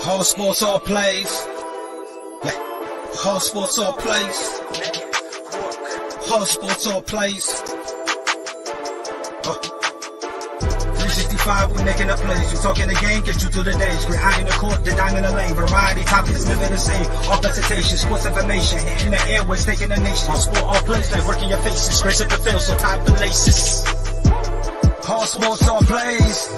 All sports, all plays. All sports, all plays. All sports, all plays. 365, we making a plays. You talking the game, get you through the days. We're high in the court, the dime in the lane. Variety topics, living the same. All presentation, sports information. Hitting the airways, taking the nation. All sport, all plays, like working your faces. Grace at the field, so tie the laces. All sports, all plays.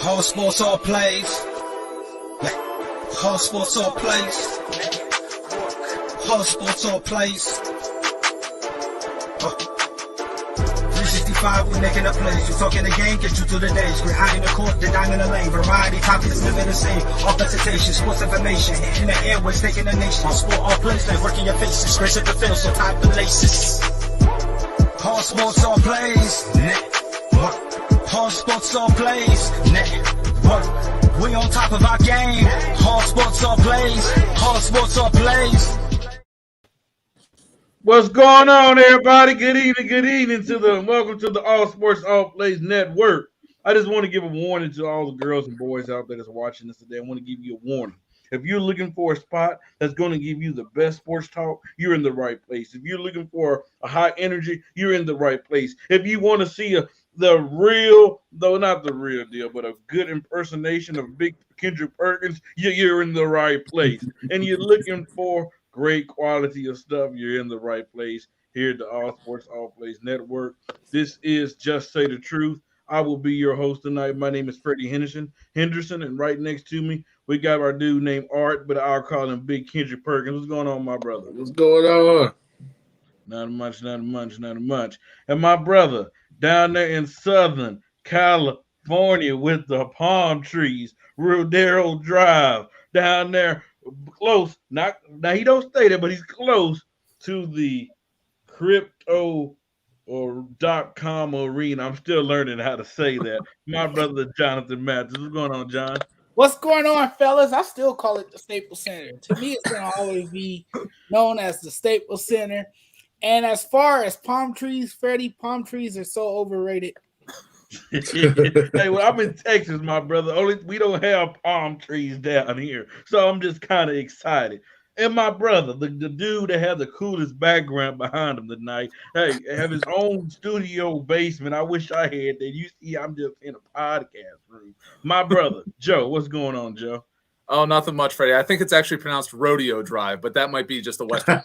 All sports, all plays. All sports, all plays. All sports, all plays. 365, we making a plays. You talking the game, get you through the days. We're high in the court, the dime in the lane. Variety topics, living the same. All presentation, sports information. Hitting the airways, taking the nation. All sport, all plays, like working your faces. Grace at the field, so tie the laces. All sports, all plays. All sports, all plays. We on top of our game. All sports, all plays. All sports, all plays. What's going on, everybody? Good evening welcome to the All Sports All Plays Network. I just want to give a warning to all the girls and boys out there that's watching this today. I want to give you a warning. If you're looking for a spot that's going to give you the best sports talk, you're in the right place. If you're looking for a high energy, you're in the right place. If you want to see the real, though not the real deal, but a good impersonation of Big Kendrick Perkins, you're in the right place. And you're looking for great quality of stuff, you're in the right place here at the All Sports All Plays Network. This is Just Say the Truth. I will be your host tonight. My name is Freddie Henderson, and right next to me, we got our dude named Art, but I'll call him Big Kendrick Perkins. What's going on, my brother? What's going on? Not much. And my brother down there in Southern California with the palm trees, Rodeo Drive, down there close. Now he don't stay there, but he's close to the crypto or .com arena. I'm still learning how to say that. My brother Jonathan Mathis. What's going on, John? What's going on, fellas? I still call it the Staples Center. To me, it's going to always be known as the Staples Center. And as far as palm trees, Freddie, palm trees are so overrated. Hey, well, I'm in Texas, my brother. We don't have palm trees down here. So I'm just kind of excited. And my brother, the dude that had the coolest background behind him tonight, hey, have his own studio basement. I wish I had that. You see, I'm just in a podcast room. My brother, Joe, what's going on, Joe? Oh, nothing much, Freddie. I think it's actually pronounced Rodeo Drive, but that might be just a Western.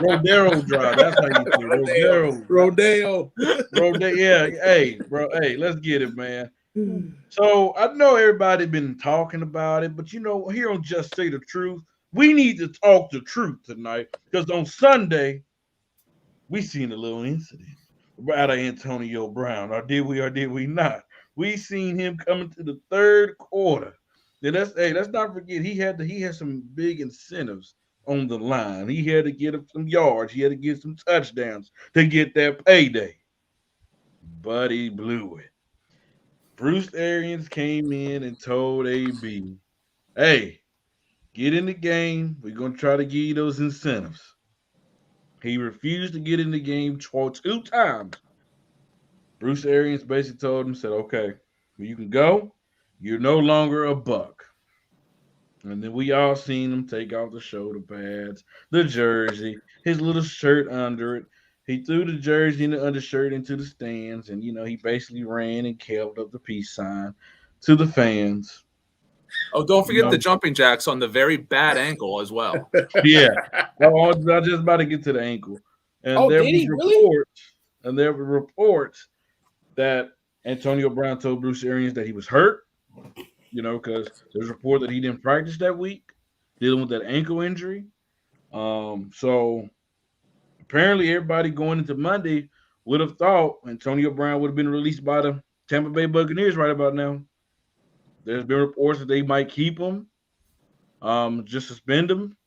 Rodeo Drive. That's how you say it. Rodeo. Yeah. Hey, bro. Hey, let's get it, man. So I know everybody been talking about it, but here on Just Say the Truth, we need to talk the truth tonight because on Sunday we seen a little incident out of Antonio Brown. Or did we not? We seen him coming to the third quarter. Let's not forget he had some big incentives on the line. He had to get some yards. He had to get some touchdowns to get that payday. But he blew it. Bruce Arians came in and told AB, hey, get in the game. We're going to try to give you those incentives. He refused to get in the game 2 times. Bruce Arians basically told him, said, okay, well, you can go. You're no longer a Buck. And then we all seen him take off the shoulder pads, the jersey, his little shirt under it. He threw the jersey and the undershirt into the stands, and, he basically ran and held up the peace sign to the fans. Oh, don't forget the jumping jacks on the very bad ankle as well. Yeah. I was just about to get to the ankle. And there were reports that Antonio Brown told Bruce Arians that he was hurt, because there's a report that he didn't practice that week, dealing with that ankle injury. So apparently everybody going into Monday would have thought Antonio Brown would have been released by the Tampa Bay Buccaneers right about now. There's been reports that they might keep him, just suspend him.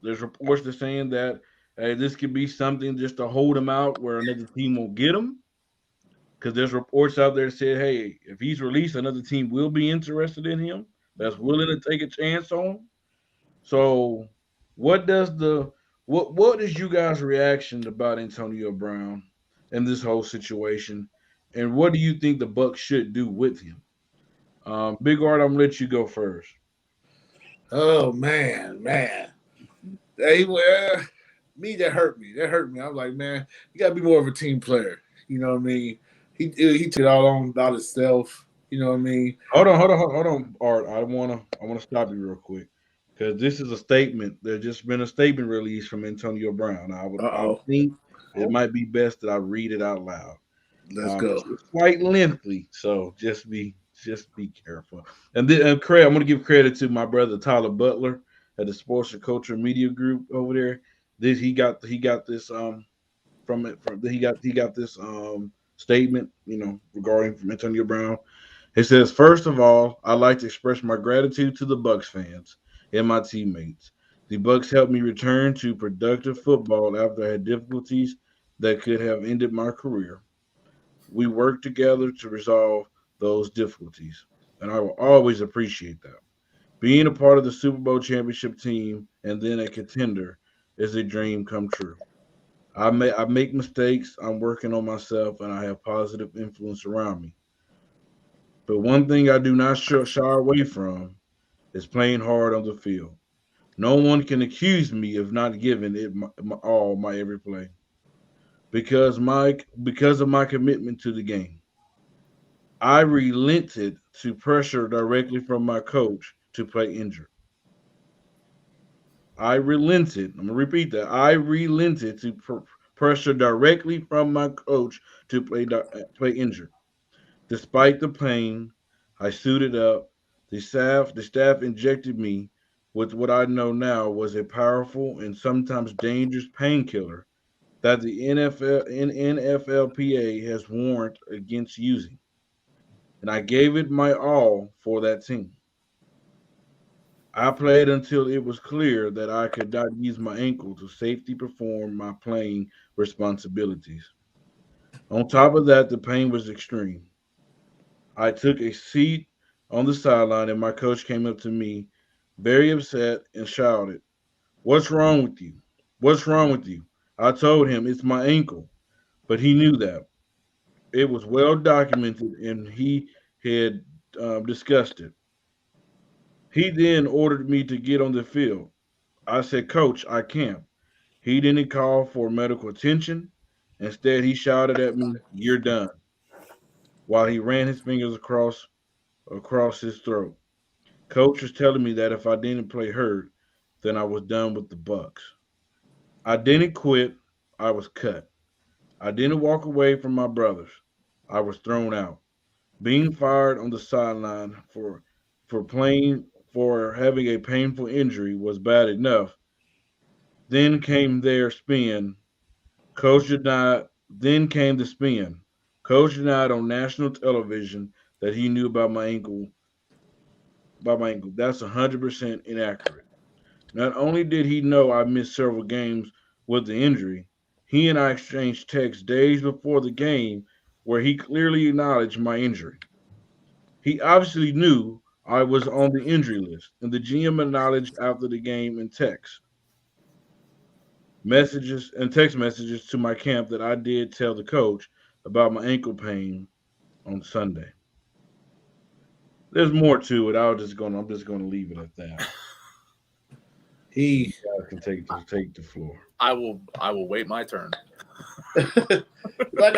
There's reports that saying that this could be something just to hold him out where another team will get him. Because there's reports out there that said, hey, if he's released, another team will be interested in him that's willing to take a chance on him. So what is you guys' reaction about Antonio Brown? in this whole situation, and what do you think the Bucks should do with him? Big Art, I'm gonna let you go first. Oh man. Hey, well, that hurt me. That hurt me. I'm like, man, you gotta be more of a team player. You know what I mean? He took it all on about himself. You know what I mean? Hold on, Art. I wanna stop you real quick because this is a statement. There's just been a statement released from Antonio Brown. I would think it might be best that I read it out loud. Let's go. It's quite lengthy, so just be careful. And then credit, I'm going to give credit to my brother Tyler Butler at the Sports and Culture Media Group over there. He got this statement, regarding from Antonio Brown. It says, first of all, I'd like to express my gratitude to the Bucks fans and my teammates. The Bucks helped me return to productive football after I had difficulties that could have ended my career. We worked together to resolve those difficulties, and I will always appreciate that. Being a part of the Super Bowl championship team and then a contender is a dream come true. I make mistakes, I'm working on myself, and I have positive influence around me. But one thing I do not shy away from is playing hard on the field. No one can accuse me of not giving it my every play because of my commitment to the game. I relented to pressure directly from my coach to play injured. I relented. I'm going to repeat that. I relented to pressure directly from my coach to play injured. Despite the pain, I suited up. The staff injected me with what I know now was a powerful and sometimes dangerous painkiller that the NFLPA has warned against using. And I gave it my all for that team. I played until it was clear that I could not use my ankle to safely perform my playing responsibilities. On top of that, the pain was extreme. I took a seat on the sideline and my coach came up to me, very upset, and shouted, "What's wrong with you? What's wrong with you?" I told him it's my ankle, but he knew that. It was well documented and he had discussed it. He then ordered me to get on the field. I said, "Coach, I can't." He didn't call for medical attention. Instead, he shouted at me, "You're done," while he ran his fingers across his throat. Coach was telling me that if I didn't play hurt, then I was done with the Bucks. I didn't quit. I was cut. I didn't walk away from my brothers. I was thrown out. Being fired on the sideline for having a painful injury was bad enough. Then came their spin. Coach denied. Then came the spin. Coach denied on national television that he knew about my ankle. That's 100% inaccurate. Not only did he know I missed several games with the injury, he and I exchanged texts days before the game where he clearly acknowledged my injury. He obviously knew I was on the injury list, and the GM acknowledged after the game in text messages to my camp that I did tell the coach about my ankle pain on Sunday. There's more to it. I'm just gonna leave it at that. He can take the floor. I will wait my turn. like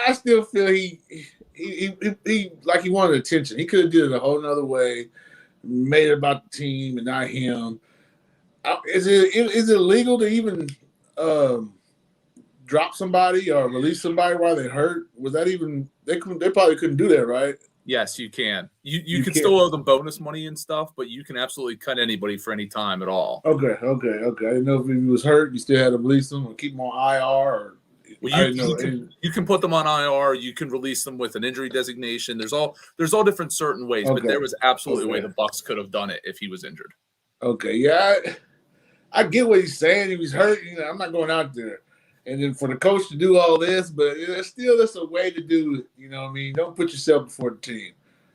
I still feel he like he wanted attention. He could have did it a whole nother way, made it about the team and not him. Is it legal to even drop somebody or release somebody while they're hurt? Was that even they probably couldn't do that, right? Yes, you can. You can still owe them bonus money and stuff, but you can absolutely cut anybody for any time at all. Okay. I didn't know if he was hurt, you still had to release him or keep him on IR. Or you can put them on IR. You can release them with an injury designation. There's all different certain ways, but there was absolutely a way the Bucks could have done it if he was injured. Okay, yeah, I get what he's saying. If he's hurt, I'm not going out there. And then for the coach to do all this, but there's a way to do it. You know what I mean? Don't put yourself before the team.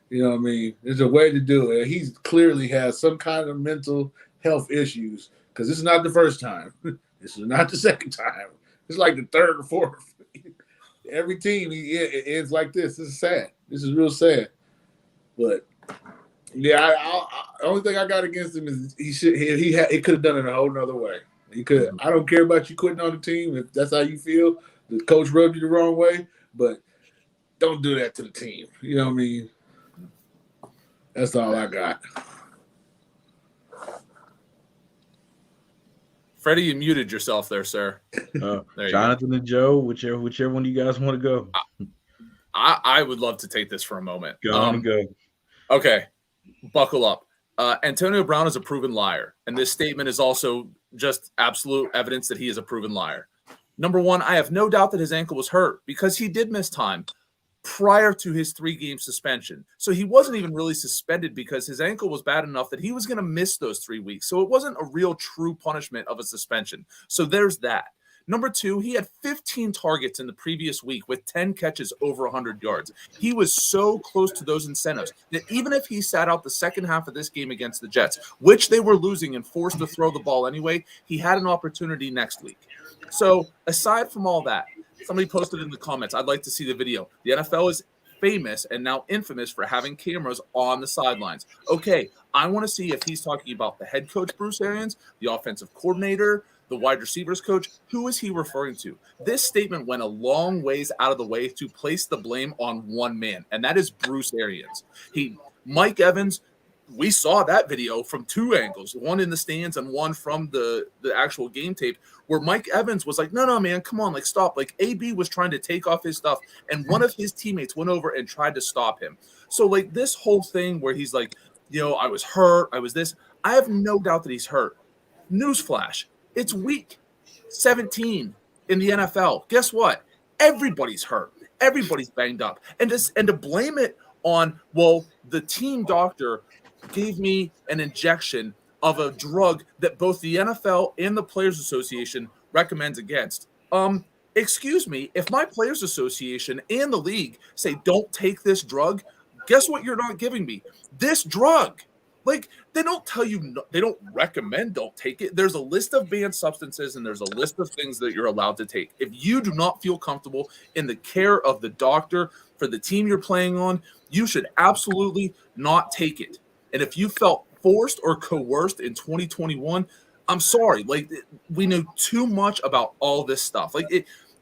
You know what I mean? There's a way to do it. He clearly has some kind of mental health issues because this is not the first time. This is not the second time. It's like the third or fourth. every team it ends like this. This is sad. This is real sad. But yeah, the only thing I got against him is he could have done it a whole nother way. He could. I don't care about you quitting on the team if that's how you feel. The coach rubbed you the wrong way, but don't do that to the team. You know what I mean? That's all I got. Freddie, you muted yourself there, sir. There Jonathan and Joe, whichever one you guys want to go. I would love to take this for a moment. Go on and go. Okay, buckle up. Antonio Brown is a proven liar, and this statement is also just absolute evidence that he is a proven liar. Number one, I have no doubt that his ankle was hurt because he did miss time prior to his 3-game suspension. So he wasn't even really suspended because his ankle was bad enough that he was going to miss those 3 weeks. So it wasn't a real true punishment of a suspension. So there's that. Number two, he had 15 targets in the previous week with 10 catches over 100 yards. He was so close to those incentives that even if he sat out the second half of this game against the Jets, which they were losing and forced to throw the ball anyway, he had an opportunity next week. So aside from all that, somebody posted in the comments, I'd like to see the video. The NFL is famous and now infamous for having cameras on the sidelines. Okay, I want to see if he's talking about the head coach, Bruce Arians, the offensive coordinator, the wide receivers coach. Who is he referring to? This statement went a long ways out of the way to place the blame on one man, and that is Bruce Arians. Mike Evans, we saw that video from 2 angles, one in the stands and one from the actual game tape, where Mike Evans was like, no, man, come on, like, stop. Like, AB was trying to take off his stuff, and one of his teammates went over and tried to stop him. So, like, this whole thing where he's like, I was hurt, I was this. I have no doubt that he's hurt. Newsflash, it's week 17 in the NFL. Guess what? Everybody's hurt. Everybody's banged up. And to blame it on, well, the team doctor gave me an injection of a drug that both the NFL and the Players Association recommends against. Excuse me, if my Players Association and the league say don't take this drug, guess what you're not giving me? This drug. Like, they don't tell you, they don't recommend don't take it. There's a list of banned substances and there's a list of things that you're allowed to take. If you do not feel comfortable in the care of the doctor for the team you're playing on, you should absolutely not take it. And if you felt forced or coerced in 2021, I'm sorry. Like, we knew too much about all this stuff. Like,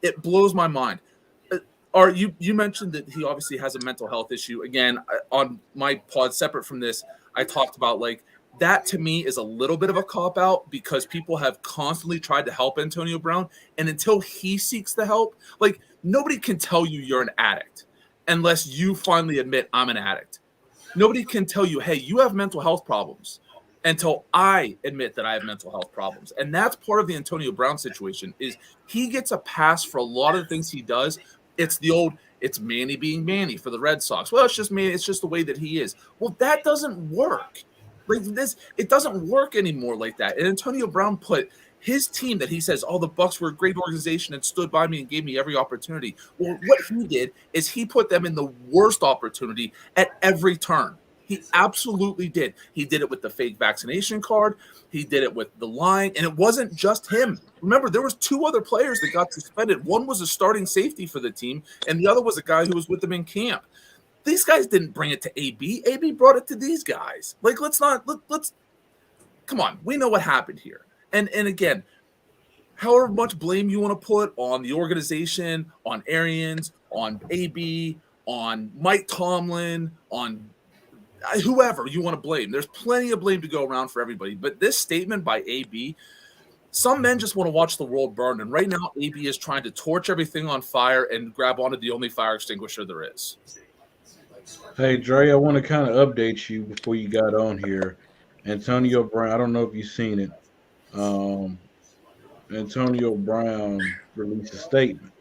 it blows my mind. You mentioned that he obviously has a mental health issue. Again, on my pod, separate from this, I talked about, like, that to me is a little bit of a cop-out because people have constantly tried to help Antonio Brown. And until he seeks the help, like, nobody can tell you you're an addict unless you finally admit I'm an addict. Nobody can tell you, hey, you have mental health problems until I admit that I have mental health problems. And that's part of the Antonio Brown situation is he gets a pass for a lot of the things he does. It's it's Manny being Manny for the Red Sox. Well, it's just Manny. It's just the way that he is. Well, that doesn't work. Like this, it doesn't work anymore like that. And Antonio Brown put his team that he says, the Bucs were a great organization and stood by me and gave me every opportunity. Well, what he did is he put them in the worst opportunity at every turn. He absolutely did. He did it with the fake vaccination card. He did it with the line. And it wasn't just him. Remember, there was 2 other players that got suspended. One was a starting safety for the team, and the other was a guy who was with them in camp. These guys didn't bring it to AB. AB brought it to these guys. Like, let's come on. We know what happened here. And again, however much blame you want to put on the organization, on Arians, on AB, on Mike Tomlin, on whoever you want to blame. There's plenty of blame to go around for everybody. But this statement by AB, some men just want to watch the world burn. And right now, AB is trying to torch everything on fire and grab onto the only fire extinguisher there is. Hey, Dre, I want to kind of update you before you got on here. Antonio Brown, I don't know if you've seen it. Antonio Brown released a statement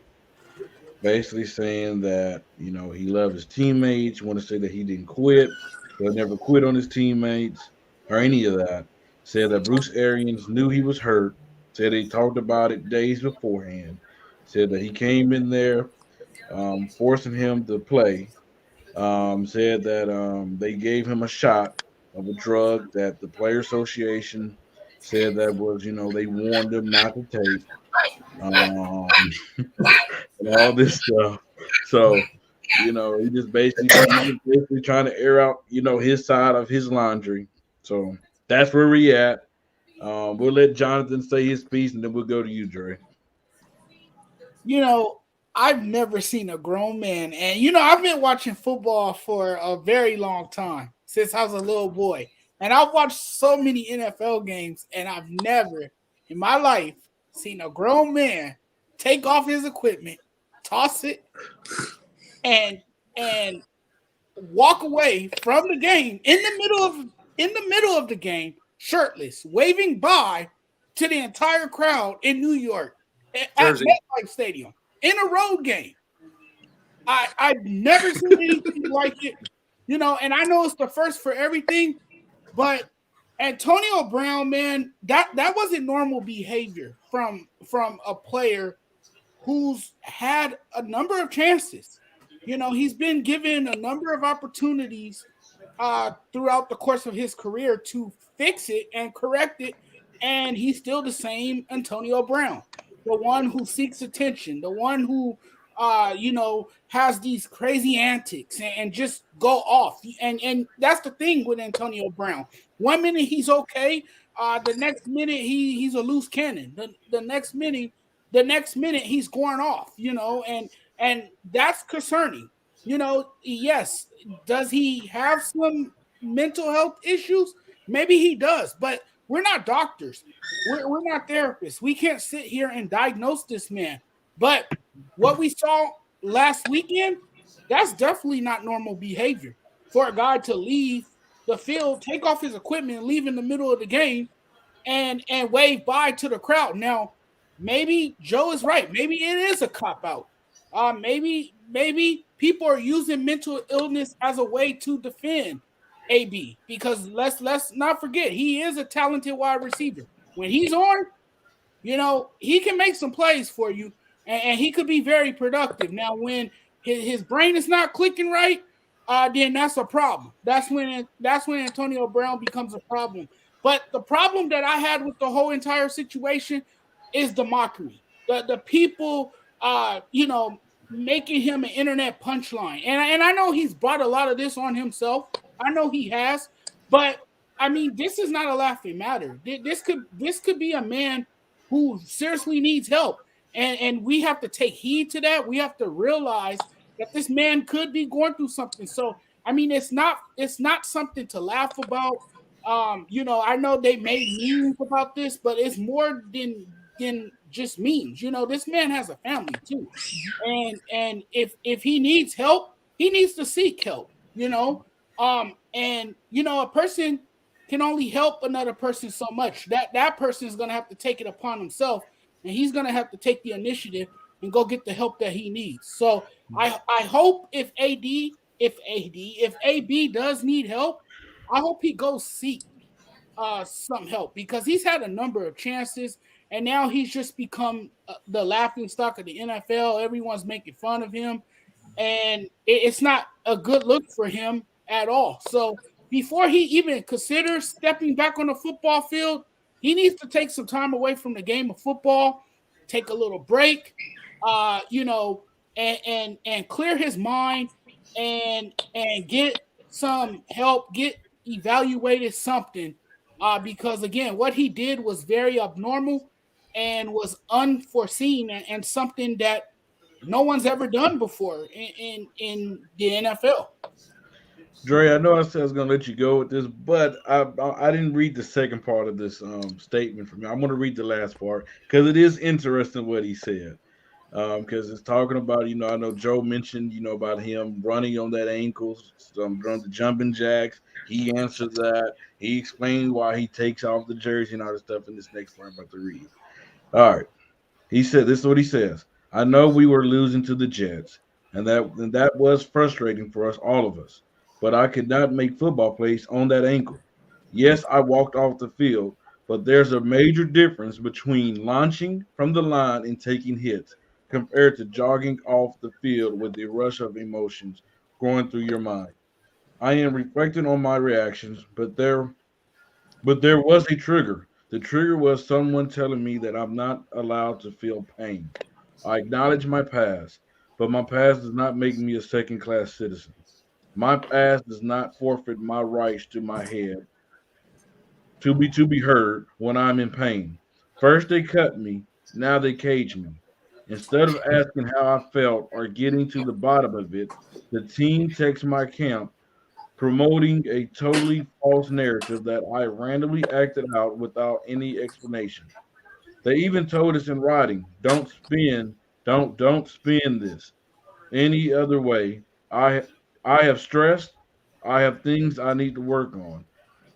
basically saying that, he loved his teammates, want to say that he didn't quit. He'll never quit on his teammates or any of that. Said that Bruce Arians knew he was hurt. Said they talked about it days beforehand. Said that he came in there forcing him to play. Said that they gave him a shot of a drug that the Player Association said that was, they warned him not to take. and all this stuff. So, he just basically trying to air out, his side of his laundry. So that's where we at. We'll let Jonathan say his piece, and then we'll go to you, Dre. I've never seen a grown man, and I've been watching football for a very long time, since I was a little boy. And I've watched so many NFL games, and I've never in my life seen a grown man take off his equipment, toss it, and walk away from the game in the middle of the game, shirtless, waving bye to the entire crowd in New York at MetLife Stadium in a road game. I've never seen anything like it, and I know it's the first for everything, but Antonio Brown, man, that wasn't normal behavior from a player who's had a number of chances. He's been given a number of opportunities throughout the course of his career to fix it and correct it, and he's still the same Antonio Brown, the one who seeks attention, the one who has these crazy antics and just go off. And that's the thing with Antonio Brown. 1 minute he's okay, the next minute he's a loose cannon. The next minute he's going off, and that's concerning. Yes, does he have some mental health issues? Maybe he does, but we're not doctors. We're not therapists. We can't sit here and diagnose this man. But what we saw last weekend, that's definitely not normal behavior for a guy to leave the field, take off his equipment, and leave in the middle of the game and wave bye to the crowd. Now, maybe Joe is right. Maybe it is a cop-out. Maybe people are using mental illness as a way to defend AB, because let's not forget, he is a talented wide receiver. When he's on, he can make some plays for you, and he could be very productive. Now, when his brain is not clicking right, then that's a problem. That's when Antonio Brown becomes a problem. But the problem that I had with the whole entire situation is the mockery. The people, making him an internet punchline. And I know he's brought a lot of this on himself. I know he has. But, I mean, this is not a laughing matter. This could be a man who seriously needs help. And we have to take heed to that. We have to realize that this man could be going through something. So, I mean, it's not something to laugh about. I know they made memes about this, but it's more than just memes. This man has a family too. And if he needs help, he needs to seek help, a person can only help another person so much. That person is going to have to take it upon himself, and he's going to have to take the initiative and go get the help that he needs. So I hope if AB does need help, I hope he goes seek some help, because he's had a number of chances, and now he's just become the laughing stock of the NFL. Everyone's making fun of him, and it's not a good look for him at all. So before he even considers stepping back on the football field, he needs to take some time away from the game of football, take a little break, and clear his mind and get some help, get evaluated something, because again, what he did was very abnormal and was unforeseen and something that no one's ever done before in the NFL. Dre, I know I said I was going to let you go with this, but I didn't read the second part of this statement from you. I'm going to read the last part because it is interesting what he said. Because it's talking about, I know Joe mentioned, about him running on that ankle, running the jumping jacks. He answered that. He explained why he takes off the jersey and all this stuff in this next part I'm about to read. All right. He said, this is what he says. I know we were losing to the Jets, and that was frustrating for us, all of us. But I could not make football plays on that ankle. Yes, I walked off the field, but there's a major difference between launching from the line and taking hits compared to jogging off the field with the rush of emotions going through your mind. I am reflecting on my reactions, but there was a trigger. The trigger was someone telling me that I'm not allowed to feel pain. I acknowledge my past, but my past does not make me a second-class citizen. My past does not forfeit my rights to my head to be heard when I'm in pain. First they cut me, now they cage me. Instead of asking how I felt or getting to the bottom of it, the team takes my camp promoting a totally false narrative that I randomly acted out without any explanation. They even told us in writing, don't spin this any other way. I I have stressed. I have things I need to work on.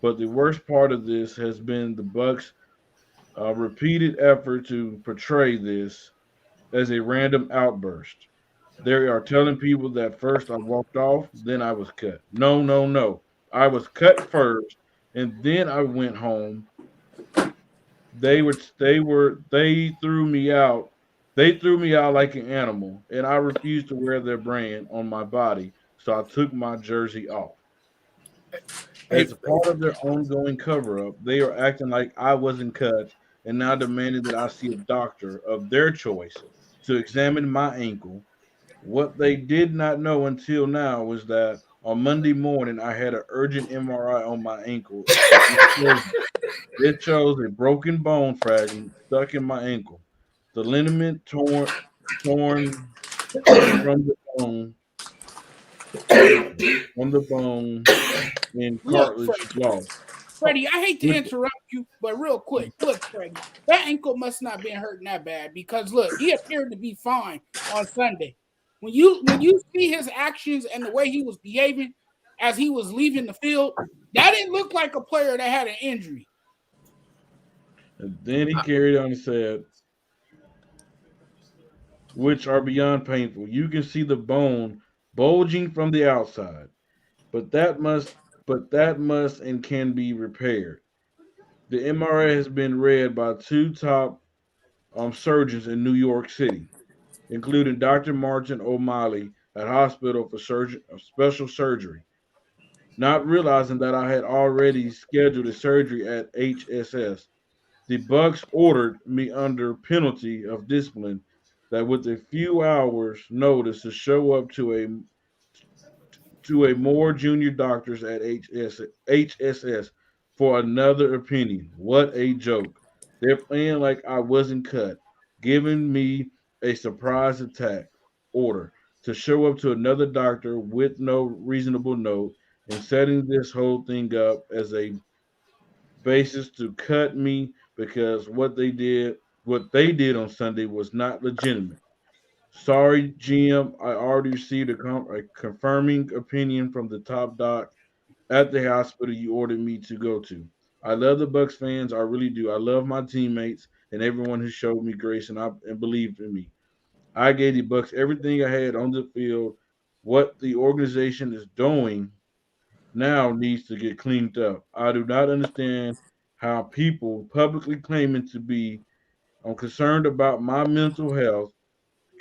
But the worst part of this has been the Bucks' repeated effort to portray this as a random outburst. They are telling people that first I walked off, then I was cut. No, no, no. I was cut first, and then I went home. They threw me out. They threw me out like an animal, and I refused to wear their brand on my body, so I took my jersey off. Hey, As a part of their ongoing cover up, they are acting like I wasn't cut and now demanding that I see a doctor of their choice to examine my ankle. What they did not know until now was that on Monday morning I had an urgent MRI on my ankle. It shows, it shows a broken bone fragment stuck in my ankle. The ligament torn from the bone from the bone and Look, cartilage lost. Freddie, I hate to Which interrupt you, but real quick, look, Freddie, that ankle must not been hurting that bad because look, he appeared to be fine on Sunday. When you see his actions and the way he was behaving as he was leaving the field, that didn't look like a player that had an injury. And then he carried on and said, which are beyond painful. You can see the bone bulging from the outside, but that must and can be repaired. The MRI has been read by two top surgeons in New York City, including Dr. Martin O'Malley at Hospital for Special Surgery, not realizing that I had already scheduled a surgery at HSS. The Bucks ordered me under penalty of discipline that with a few hours notice to show up to a more junior doctors at HSS for another opinion. What a joke. They're playing like I wasn't cut, giving me a surprise attack order to show up to another doctor with no reasonable note and setting this whole thing up as a basis to cut me because what they did on Sunday was not legitimate. Sorry, GM. I already received a confirming opinion from the top doc at the hospital you ordered me to go to. I love the Bucks fans. I really do. I love my teammates and everyone who showed me grace and believed in me. I gave the Bucks everything I had on the field. What the organization is doing now needs to get cleaned up. I do not understand how people publicly claiming to be concerned about my mental health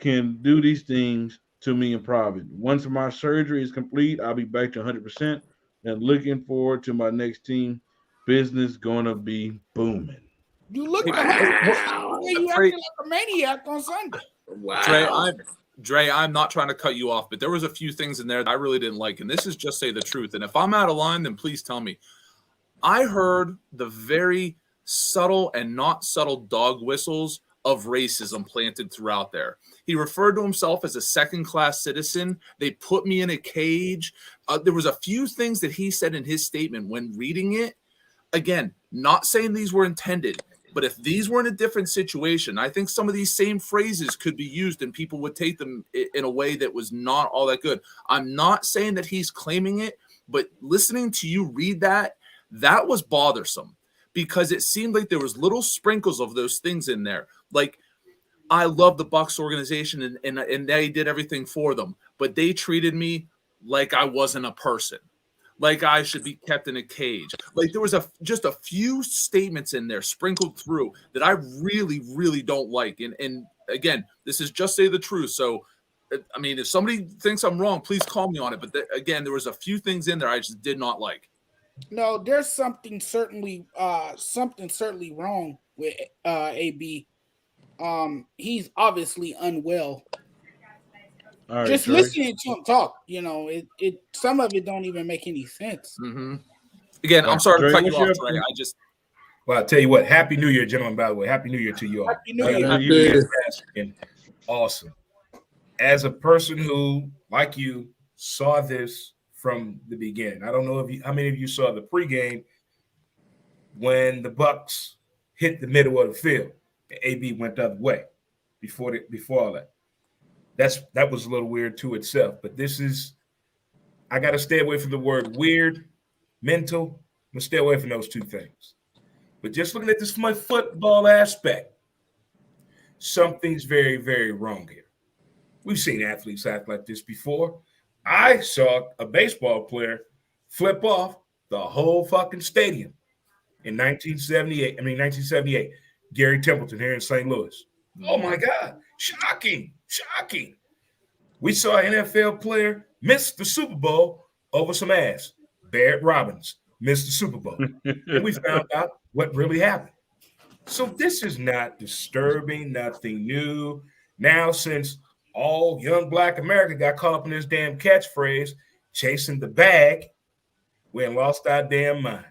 can do these things to me in private. Once my surgery is complete, I'll be back to 100% and looking forward to my next team. Business gonna be booming. You looked Hey, you acted like a maniac on Sunday. Wow. Dre, I'm not trying to cut you off, but there was a few things in there that I really didn't like, and this is just say the truth. And if I'm out of line, then please tell me. I heard the very subtle and not subtle dog whistles of racism planted throughout there. He referred to himself as a second-class citizen. They put me in a cage. There was a few things that he said in his statement when reading it. Again, not saying these were intended, but if these were in a different situation, I think some of these same phrases could be used and people would take them in a way that was not all that good. I'm not saying that he's claiming it, but listening to you read that, that was bothersome because it seemed like there was little sprinkles of those things in there. Like, I love the Bucks organization and they did everything for them, but they treated me like I wasn't a person. Like I should be kept in a cage. Like there was just a few statements in there sprinkled through that I really, really don't like. And again, this is just say the truth. So, I mean, if somebody thinks I'm wrong, please call me on it. But again, there was a few things in there I just did not like. No, there's something certainly wrong with AB. he's obviously unwell. All right, Just Trey. listening to him talk, it some of it don't even make any sense. Mm-hmm. Again, I'm sorry to Trey, cut you what's off, your Trey. opinion? I just Well, I'll tell you what. Happy New Year, gentlemen. By the way, Happy New Year to you all. Happy New Happy Year. New Year. Fantastic and awesome. As a person who, like you, saw this from the beginning. I don't know how many of you saw the pregame when the Bucks hit the middle of the field. The AB went the other way before all that. That was a little weird to itself. But I got to stay away from the word weird, mental. I'm gonna stay away from those two things. But just looking at this from a football aspect, something's very, very wrong here. We've seen athletes act like this before. I saw a baseball player flip off the whole fucking stadium in 1978. Gary Templeton here in St. Louis. Oh my God. Shocking. We saw an NFL player miss the Super Bowl over some ass. Barrett Robbins missed the Super Bowl. And we found out what really happened. So this is not disturbing, nothing new. Now, since all young Black America got caught up in this damn catchphrase, chasing the bag, we ain't lost our damn mind.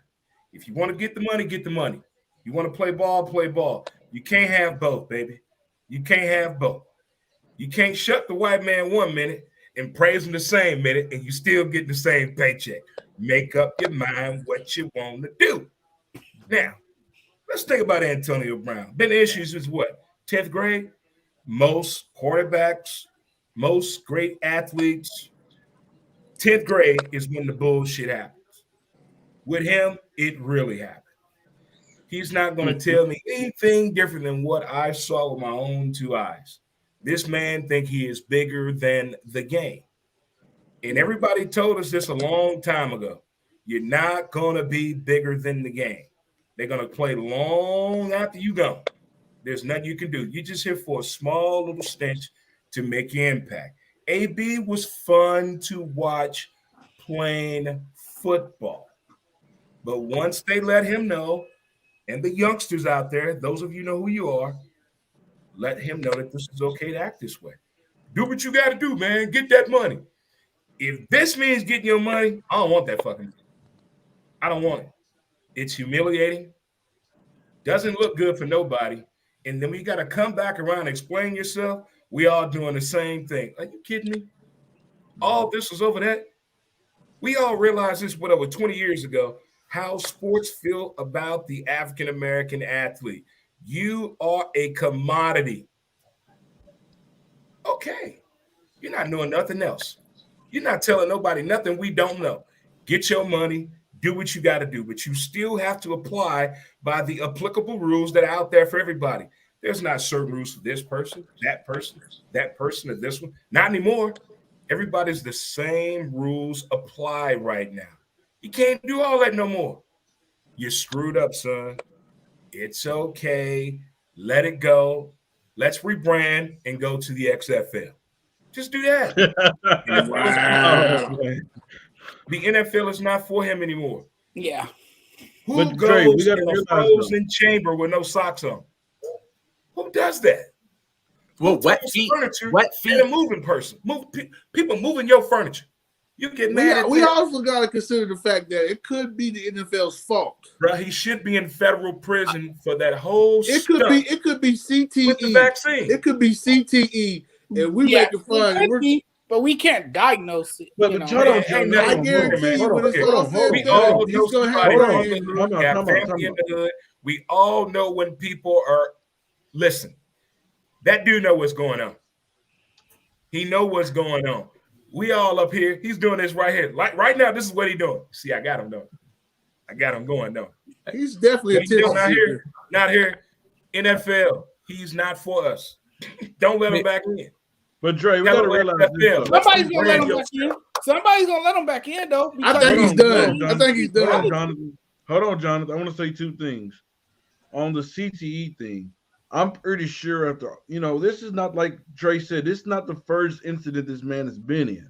If you want to get the money, get the money. You want to play ball. You can't have both, baby. You can't have both. You can't shut the white man 1 minute and praise him the same minute, and you still get the same paycheck. Make up your mind what you want to do. Now, let's think about Antonio Brown. Been issues with what? 10th grade? Most quarterbacks, most great athletes, 10th grade is when the bullshit happens. With him, it really happened. He's not going to tell me anything different than what I saw with my own two eyes. This man think he is bigger than the game. And everybody told us this a long time ago. You're not going to be bigger than the game. They're going to play long after you go. There's nothing you can do. You're just here for a small little stench to make your impact. AB was fun to watch playing football. But once they let him know, and the youngsters out there, those of you know who you are, let him know that this is okay to act this way. Do what you got to do, man. Get that money. If this means getting your money, I don't want that fucking money. I don't want it. It's humiliating. Doesn't look good for nobody. And then we got to come back around and explain yourself. We all doing the same thing. Are you kidding me? All this was over that. We all realized this, over 20 years ago, how sports feel about the African-American athlete. You are a commodity. Okay. You're not knowing nothing else. You're not telling nobody nothing we don't know. Get your money, do what you got to do, but you still have to apply by the applicable rules that are out there for everybody. There's not certain rules for this person, that person, or this one. Not anymore. Everybody's the same rules apply right now. You can't do all that no more. You're screwed up, son. It's okay. Let it go. Let's rebrand and go to the XFL. Just do that. Wow. The NFL is not for him anymore. Yeah. Who But, goes Trey, we in gotta a realize, frozen chamber with no socks on? Who does that? well, Who wet takes feet. furniture Wet and a feet. moving person. People moving your furniture. You get mad at We that. also got to consider the fact that it could be the NFL's fault. Bro, he should be in federal prison for that whole It stuff could be CTE. with the vaccine. It could be CTE, and we Yeah, making fun. it could be, but we can't diagnose it. But you know. hold on, Ain't John. nothing I wrong, guarantee man. you, when it's Okay. all said and We done, all he's know gonna have somebody Hold on. in the brain. hood, Time out, got time out, family in time the hood. We all know when people are, listen, that dude know what's going on. He know what's going on. We all up here. He's doing this right here. Like right now, this is what he's doing. See, I got him doing. I got him going though. He's definitely a He's doing tip not seeker. here. Not here. NFL. He's not for us. Don't let him back in. But Dre, we Tell gotta him what realize this, NFL. though. Somebody's gonna let Brand him your back in. Somebody's gonna let him back in though. I because- think he's Hold on, done. Jonathan. I think he's Hold on, done. Jonathan. Hold on, Jonathan. I want to say two things. On the CTE thing, I'm pretty sure after, this is not like Dre said, this is not the first incident this man has been in.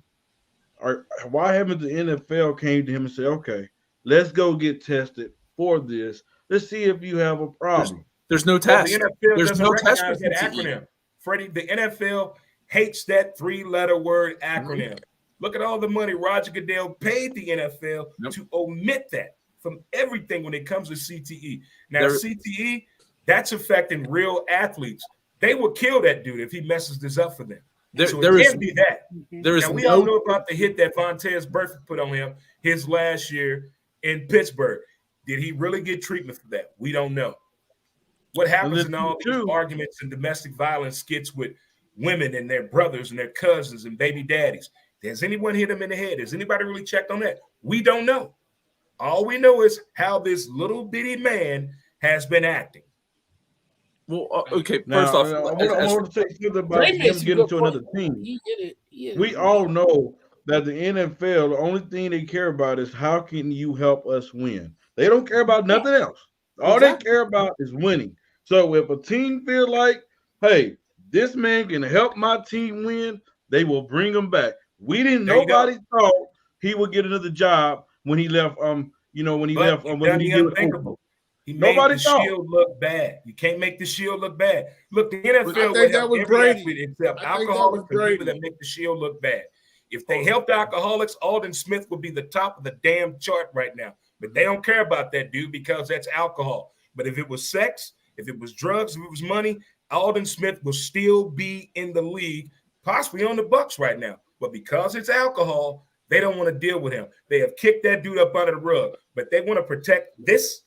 Or why haven't the NFL came to him and said, okay, let's go get tested for this. Let's see if you have a problem. There's no Well, test. the NFL There's doesn't no test for recognize that CTE. acronym. Freddie, the NFL hates that 3-letter word acronym. Look at all the money Roger Goodell paid the NFL to omit that from everything when it comes to CTE. Now, CTE, that's affecting real athletes. They will kill that dude if he messes this up for them. So it can't be that. Now, we all know about the hit that Vontaze Burfict put on him his last year in Pittsburgh. Did he really get treatment for that? We don't know. What happens in all these arguments and domestic violence skits with women and their brothers and their cousins and baby daddies? Has anyone hit them in the head? Has anybody really checked on that? We don't know. All we know is how this little bitty man has been acting. Well, okay. Now, First off, I want to say something about him getting to another team. We all know that the NFL, the only thing they care about is how can you help us win. They don't care about nothing else. All they care about is winning. So if a team feel like, hey, this man can help my team win, they will bring him back. Nobody thought he would get another job when he left. When he left. When he did He made the Shield look bad. You can't make the Shield look bad. Look, the NFL would help every athlete except alcoholics and people that make the Shield look bad. If they helped alcoholics, Alden Smith would be the top of the damn chart right now. But they don't care about that dude because that's alcohol. But if it was sex, if it was drugs, if it was money, Alden Smith will still be in the league, possibly on the Bucs right now. But because it's alcohol, they don't want to deal with him. They have kicked that dude up under the rug. But they want to protect this.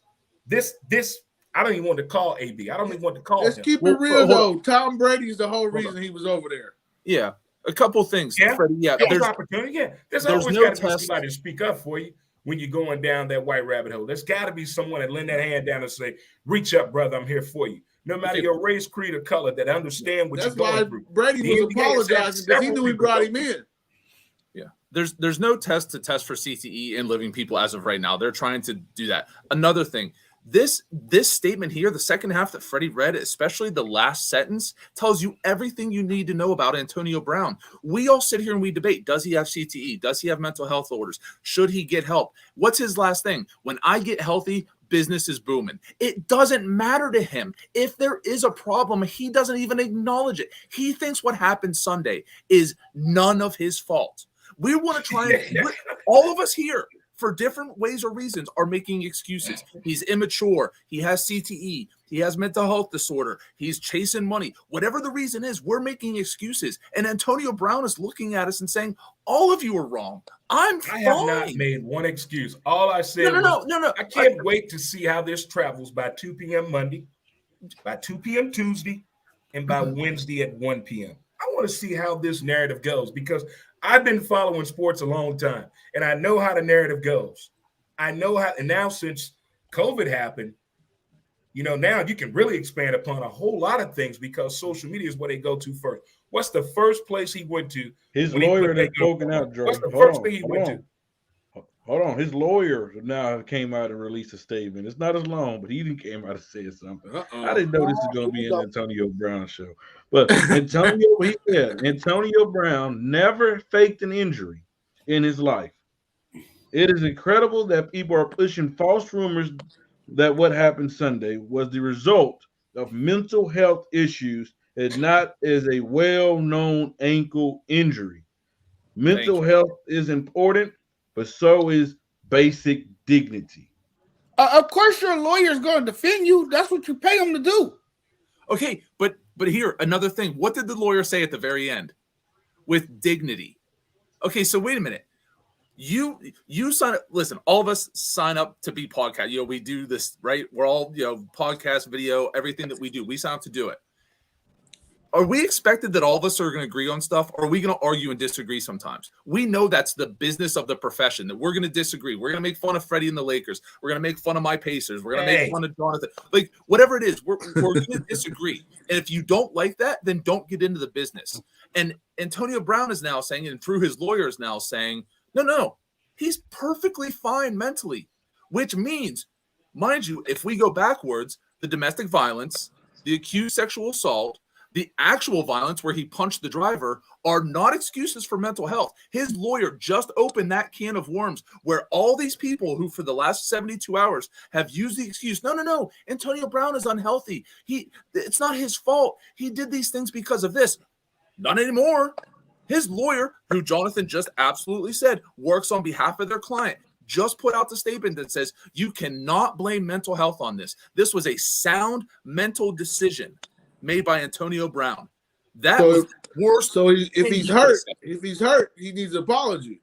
I don't even want to call AB. I don't even want to call him. Let's keep it real, though. Tom Brady is the whole reason he was over there. Yeah. A couple things. Yeah. Freddie, There's opportunity. Yeah. There's always got to be somebody to speak up for you when you're going down that white rabbit hole. There's got to be someone that lend that hand down and say, reach up, brother, I'm here for you. No matter your race, creed, or color, that understand what you're going through. Brady was apologizing because he knew he brought him in. Yeah. There's no test to test for CTE in living people as of right now. They're trying to do that. Another thing, this statement here, the second half that Freddie read, especially the last sentence, tells you everything you need to know about Antonio Brown. We all sit here and we debate, does he have CTE? Does he have mental health orders? Should he get help? What's his last thing? When I get healthy, business is booming. It doesn't matter to him. If there is a problem, he doesn't even acknowledge it. He thinks what happened Sunday is none of his fault. We want to try and all of us here, for different ways or reasons, are making excuses. He's immature. He has CTE. He has mental health disorder. He's chasing money. Whatever the reason is, we're making excuses. And Antonio Brown is looking at us and saying, all of you are wrong. I have not made one excuse. All I said no. I can't wait to see how this travels by 2 p.m. Monday, by 2 p.m. Tuesday, and by Wednesday at 1 p.m. I want to see how this narrative goes because I've been following sports a long time, and I know how the narrative goes. I know how, and now since COVID happened, now you can really expand upon a whole lot of things because social media is where they go to first. What's the first place he went to? His lawyer that's spoken out, Jordan. What's the first thing he went to? Hold on. His lawyer now came out and released a statement. It's not as long, but he even came out and said something. I didn't know this was going to be an Antonio Brown show. But he said, Antonio Brown never faked an injury in his life. It is incredible that people are pushing false rumors that what happened Sunday was the result of mental health issues and not as a well-known ankle injury. Mental health is important, but so is basic dignity. Of course, your lawyer is going to defend you. That's what you pay him to do. Okay, but here, another thing. What did the lawyer say at the very end? With dignity. Okay, so wait a minute. You sign up. Listen, all of us sign up to be podcast. We do this, right? We're all, podcast, video, everything that we do. We sign up to do it. Are we expected that all of us are going to agree on stuff? Or are we going to argue and disagree sometimes? We know that's the business of the profession, that we're going to disagree. We're going to make fun of Freddie and the Lakers. We're going to make fun of my Pacers. We're going to make fun of Jonathan. Like, whatever it is, we're going to disagree. And if you don't like that, then don't get into the business. And Antonio Brown is now saying, and through his lawyer is now saying, no, he's perfectly fine mentally, which means, mind you, if we go backwards, the domestic violence, the accused sexual assault, The actual violence where he punched the driver are not excuses for mental health. His lawyer just opened that can of worms where all these people who for the last 72 hours have used the excuse, no, Antonio Brown is unhealthy. It's not his fault. He did these things because of this. Not anymore. His lawyer, who Jonathan just absolutely said works on behalf of their client, just put out the statement that says you cannot blame mental health on this. This was a sound mental decision made by Antonio Brown. That was the worst. So if he's hurt, he needs an apology.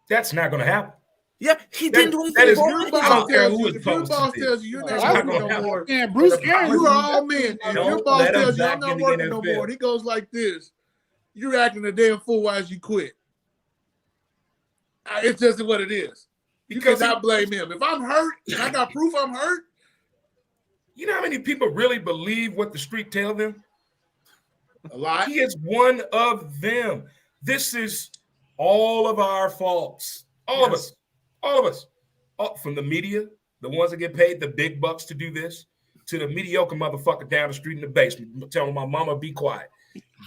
That's not going to happen. Yeah, he didn't do that anything is wrong. Your boss tells you you're not working no more. Man, Bruce Arians. You are all men. If your boss let him tells you I'm back not in the working no NFL. more, and he goes like this, you're acting a damn fool as you quit. It's just what it is. You Because cannot blame him. If I'm hurt and I got proof I'm hurt, you know how many people really believe what the street tell them? a lot. He is one of them. This is all of our faults. All of us. From the media, the ones that get paid the big bucks to do this, to the mediocre motherfucker down the street in the basement telling my mama be quiet.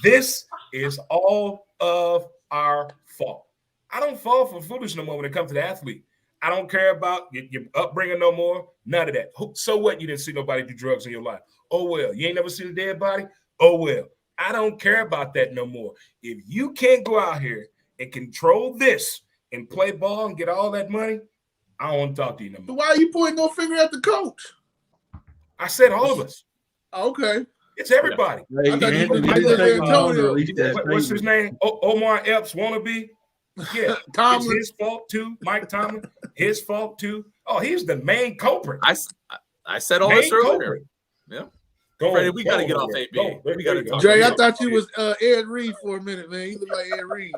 This is all of our fault. I don't fall for foolish no more when it comes to the athlete. I don't care about your upbringing no more. None of that. So what? You didn't see nobody do drugs in your life. Oh, well. You ain't never seen a dead body? Oh, well. I don't care about that no more. If you can't go out here and control this and play ball and get all that money, I don't want to talk to you no So more. why are you pointing no finger at the coach? I said all of us. Okay. It's everybody. Hey, I thought you Anthony were didn't take Antonio. long to release that What's his statement. name? Omar Epps wannabe? Yeah. It's Tomlin. his fault too. Mike Tomlin, his fault too. Oh, he's the main culprit. I said all this Main earlier. culprit. Yeah. Go Freddie, on, we go got to on get over off there. AB. Go. We got to talk. Jay, I thought you was Ed Reed for a minute, man. You look like Ed Reed.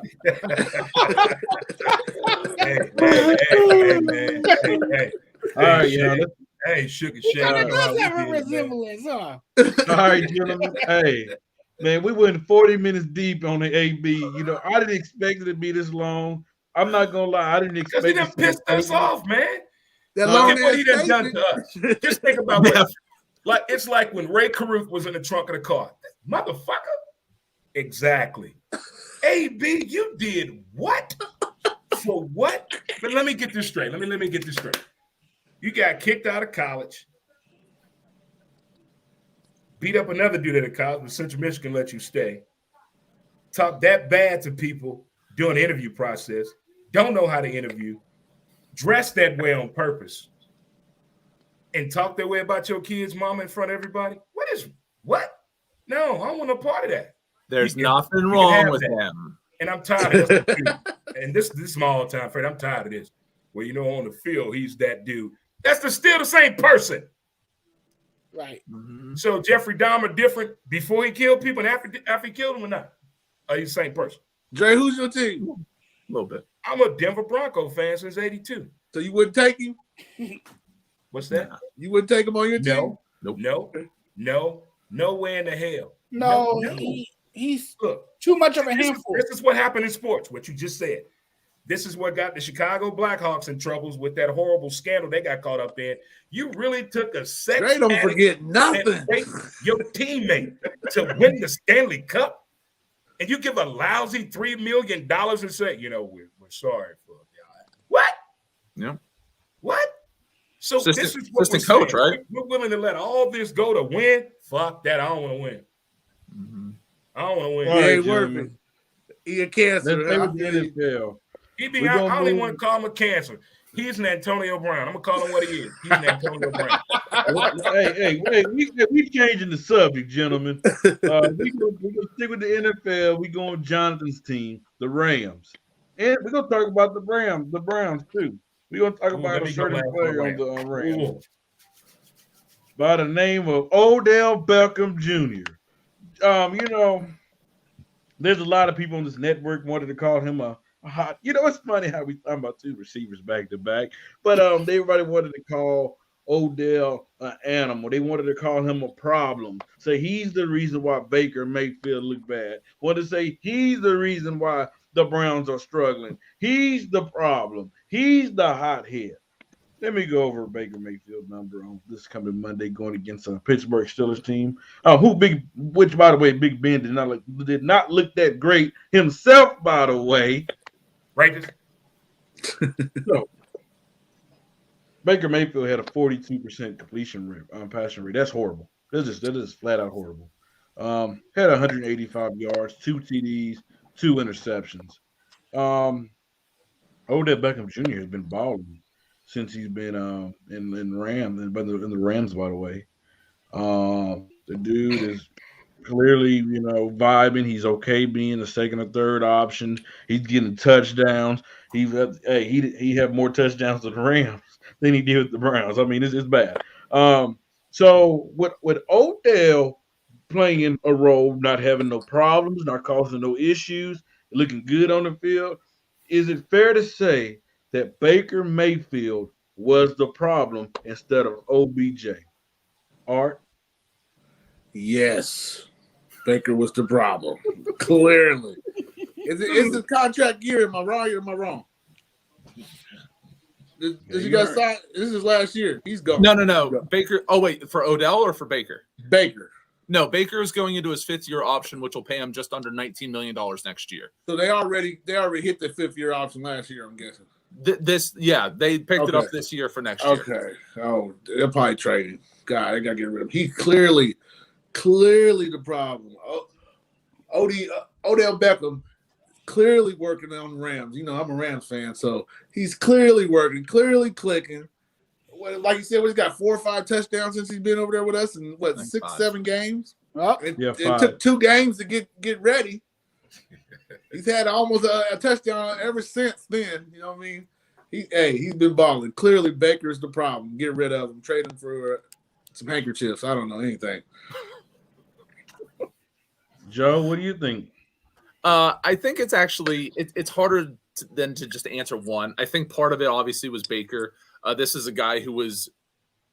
Hey, man. Hey. All right, yeah. Hey, Sugar He Shane. kind of you know how does we have a did it, man. resemblance, huh? All right, gentlemen. Hey, man, we went 40 minutes deep on the AB. You know, I didn't expect it to be this long. I'm not gonna lie, I didn't Because expect he done pissed us off, man. That Look long Look at what he ass done done statement. to us. Just think about what it's like when Ray Caruth was in the trunk of the car. Motherfucker. Exactly. AB, you did what? For what? But let me get this straight. Let me get this straight. You got kicked out of college, beat up another dude at a college, but Central Michigan let you stay. Talk that bad to people during the interview process. Don't know how to interview. Dress that way on purpose. And talk that way about your kid's mama in front of everybody. What? No, I don't want no part of that. There's You can- nothing you can wrong have with that. him. And I'm tired of this. And this is my all time friend. I'm tired of this. Well, you know, on the field, he's that dude. That's still the same person. Right. Mhm. So Jeffrey Dahmer different before he killed people and after he killed them or not? Are you the same person? Dre, who's your team? A little bit. I'm a Denver Bronco fan since '82. So you wouldn't take him? What's that? You wouldn't take him on your team? No, no way in the hell. No, No. he's Look, too much of a this handful. is what happened in sports, what you just said. This is what got the Chicago Blackhawks in troubles with that horrible scandal they got caught up in. You really took a sex Dre don't addict forget and nothing. take your teammate to win the Stanley Cup, and you give a lousy $3 million and say, you know, we're sorry for y'all. What? Yeah. What? So this Assistant- is what we're assistant coach, saying. right? We're willing to let all this go to win. Fuck that. I don't want to win. Mhm. I don't want to win. All He right, ain't gentlemen. working. He a cancer. Let's stay with the NFL. I We're gonna don't even move- want to call him a cancer. He's an Antonio Brown. I'm gonna call him what he is. He's an Antonio Brown. Hey, we changing the subject, gentlemen. We gonna stick with the NFL. We going with Jonathan's team, the Rams, and we're gonna talk about the Browns too. We're gonna talk Ooh, about let a me go certain last player on on the Rams Ooh. by the name of Odell Beckham Jr. You know, there's a lot of people on this network wanted to call him a hot. You know, it's funny how we talking about two receivers back to back, but everybody wanted to call Odell an animal. They wanted to call him a problem. Say he's the reason why Baker Mayfield look bad. Want to say he's the reason why the Browns are struggling. He's the problem. He's the hothead. Let me go over Baker Mayfield number on this coming Monday going against a Pittsburgh Steelers team. Which by the way, Big Ben did not look that great himself. By the way, Right. so Baker Mayfield had a 42% completion rate, passing rate. That's horrible. That is flat out horrible. Had 185 yards, 2 TDs, 2 interceptions. Odell Beckham Jr. has been balling since he's been in the Rams, by the way. The dude is clearly, vibing. He's okay being the second or third option. He's getting touchdowns. He had more touchdowns with the Rams than he did with the Browns. I mean, it's bad. So with Odell playing a role, not having no problems, not causing no issues, looking good on the field, is it fair to say that Baker Mayfield was the problem instead of OBJ? Art? Yes. Baker was the problem. Clearly. Is the contract year? Am I right or am I wrong? Did you guys sign? This is last year. He's gone. No. Baker. Oh, wait, for Odell or for Baker? Baker. No, Baker is going into his 5th-year option, which will pay him just under $19 million next year. So they already hit the 5th-year option last year, I'm guessing. They picked it up this year for next year. Okay. Oh, they're probably trading. God, they got to get rid of him. He's clearly the problem. Odell Beckham clearly working on the Rams. I'm a Rams fan, so he's clearly working, clearly clicking. Like you said, he's got 4 or 5 touchdowns since he's been over there with us in 6-7 games. It took 2 games to get ready. He's had almost a touchdown ever since then. You know what I mean? He's been balling. Clearly, Baker's the problem. Get rid of him. Trade him for some handkerchiefs. I don't know anything. Joe, what do you think? I think it's actually it's harder than to just answer one. I think part of it obviously was Baker. This is a guy who was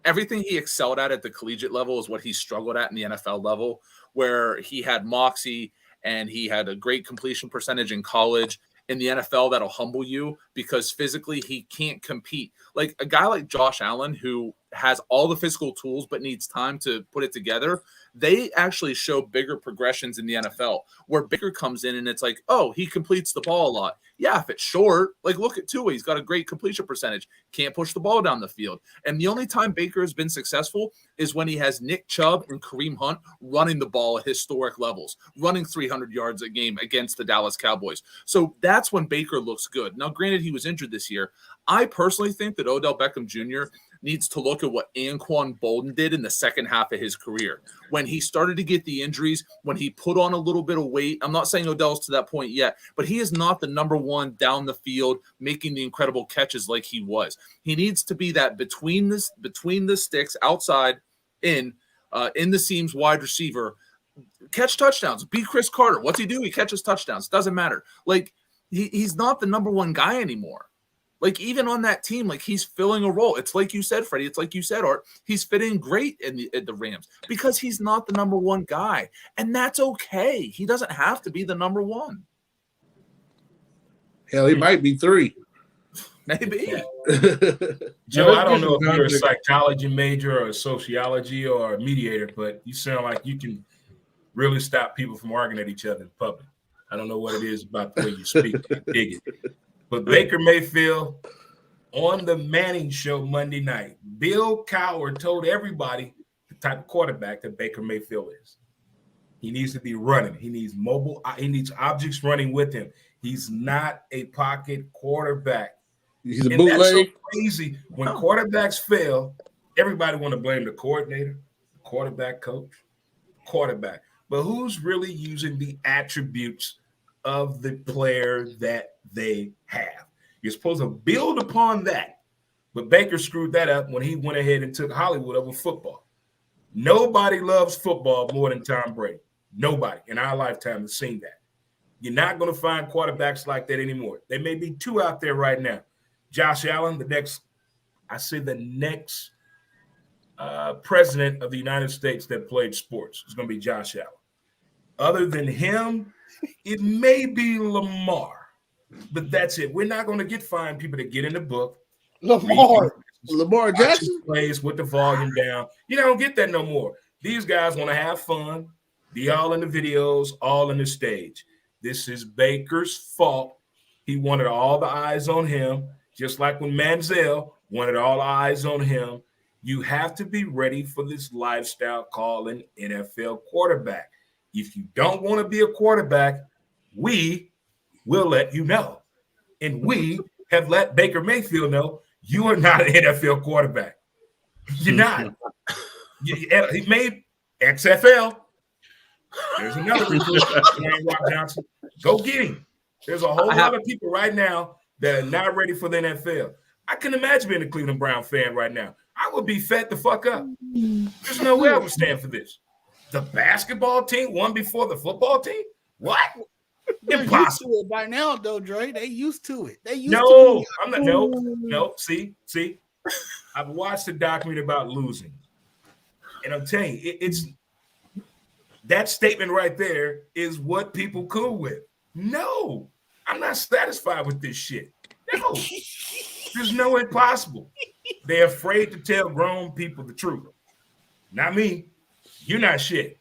everything he excelled at the collegiate level is what he struggled at in the NFL level, where he had moxie and he had a great completion percentage in college. In the NFL, that'll humble you because physically he can't compete. Like a guy like Josh Allen, who has all the physical tools but needs time to put it together, they actually show bigger progressions in the NFL where Baker comes in and it's like, oh, he completes the ball a lot. Yeah, if it's short, like look at Tua. He's got a great completion percentage. Can't push the ball down the field. And the only time Baker has been successful is when he has Nick Chubb and Kareem Hunt running the ball at historic levels, running 300 yards a game against the Dallas Cowboys. So that's when Baker looks good. Now, granted, he was injured this year. I personally think that Odell Beckham Jr. needs to look at what Anquan Bolden did in the second half of his career. When he started to get the injuries, when he put on a little bit of weight, I'm not saying Odell's to that point yet, but he is not the number one down the field making the incredible catches like he was. He needs to be that between the sticks, outside, in the seams, wide receiver, catch touchdowns, be Chris Carter. What's he do? He catches touchdowns. Doesn't matter. Like he's not the number one guy anymore. Like, even on that team, like, he's filling a role. It's like you said, Freddie. It's like you said, Art. He's fitting great in the Rams because he's not the number one guy. And that's okay. He doesn't have to be the number one. Hell, he might be 3. Maybe. Joe, I don't know if you're a psychology major or a sociology or a mediator, but you sound like you can really stop people from arguing at each other in public. I don't know what it is about the way you speak. I dig it. But Baker Mayfield on the Manning Show Monday night, Bill Cowher told everybody the type of quarterback that Baker Mayfield is. He needs to be running. He needs mobile. He needs objects running with him. He's not a pocket quarterback. He's a bootleg. That's so crazy. When quarterbacks fail, everybody want to blame the coordinator, the quarterback coach, quarterback. But who's really using the attributes of the player that they have? You're supposed to build upon that. But Baker screwed that up when he went ahead and took Hollywood over football. Nobody loves football more than Tom Brady. Nobody in our lifetime has seen that. You're not going to find quarterbacks like that anymore. There may be 2 out there right now. Josh Allen, the next president of the United States that played sports is going to be Josh Allen. Other than him, it may be Lamar, but that's it. We're not going to find people that get in the book. Lamar. Lamar watch his Jackson. plays with the volume down. You don't get that no more. These guys want to have fun, be all in the videos, all in the stage. This is Baker's fault. He wanted all the eyes on him, just like when Manziel wanted all the eyes on him. You have to be ready for this lifestyle called an NFL quarterback. If you don't want to be a quarterback, we will let you know. And we have let Baker Mayfield know you are not an NFL quarterback. You're not. He made XFL. There's another recruit, Dwayne Rock Johnson. Go get him. There's a whole lot of people right now that are not ready for the NFL. I can imagine being a Cleveland Brown fan right now. I would be fed the fuck up. There's no way I would stand for this. The basketball team won before the football team? What? They're used Impossible. to it by now, though, Dre. They used to it. They used to No, it. I'm not. No. See. I've watched a documentary about losing, and I'm telling you, it's that statement right there is what people cool with. No, I'm not satisfied with this shit. No, there's no impossible. They're afraid to tell grown people the truth. Not me. You're not shit.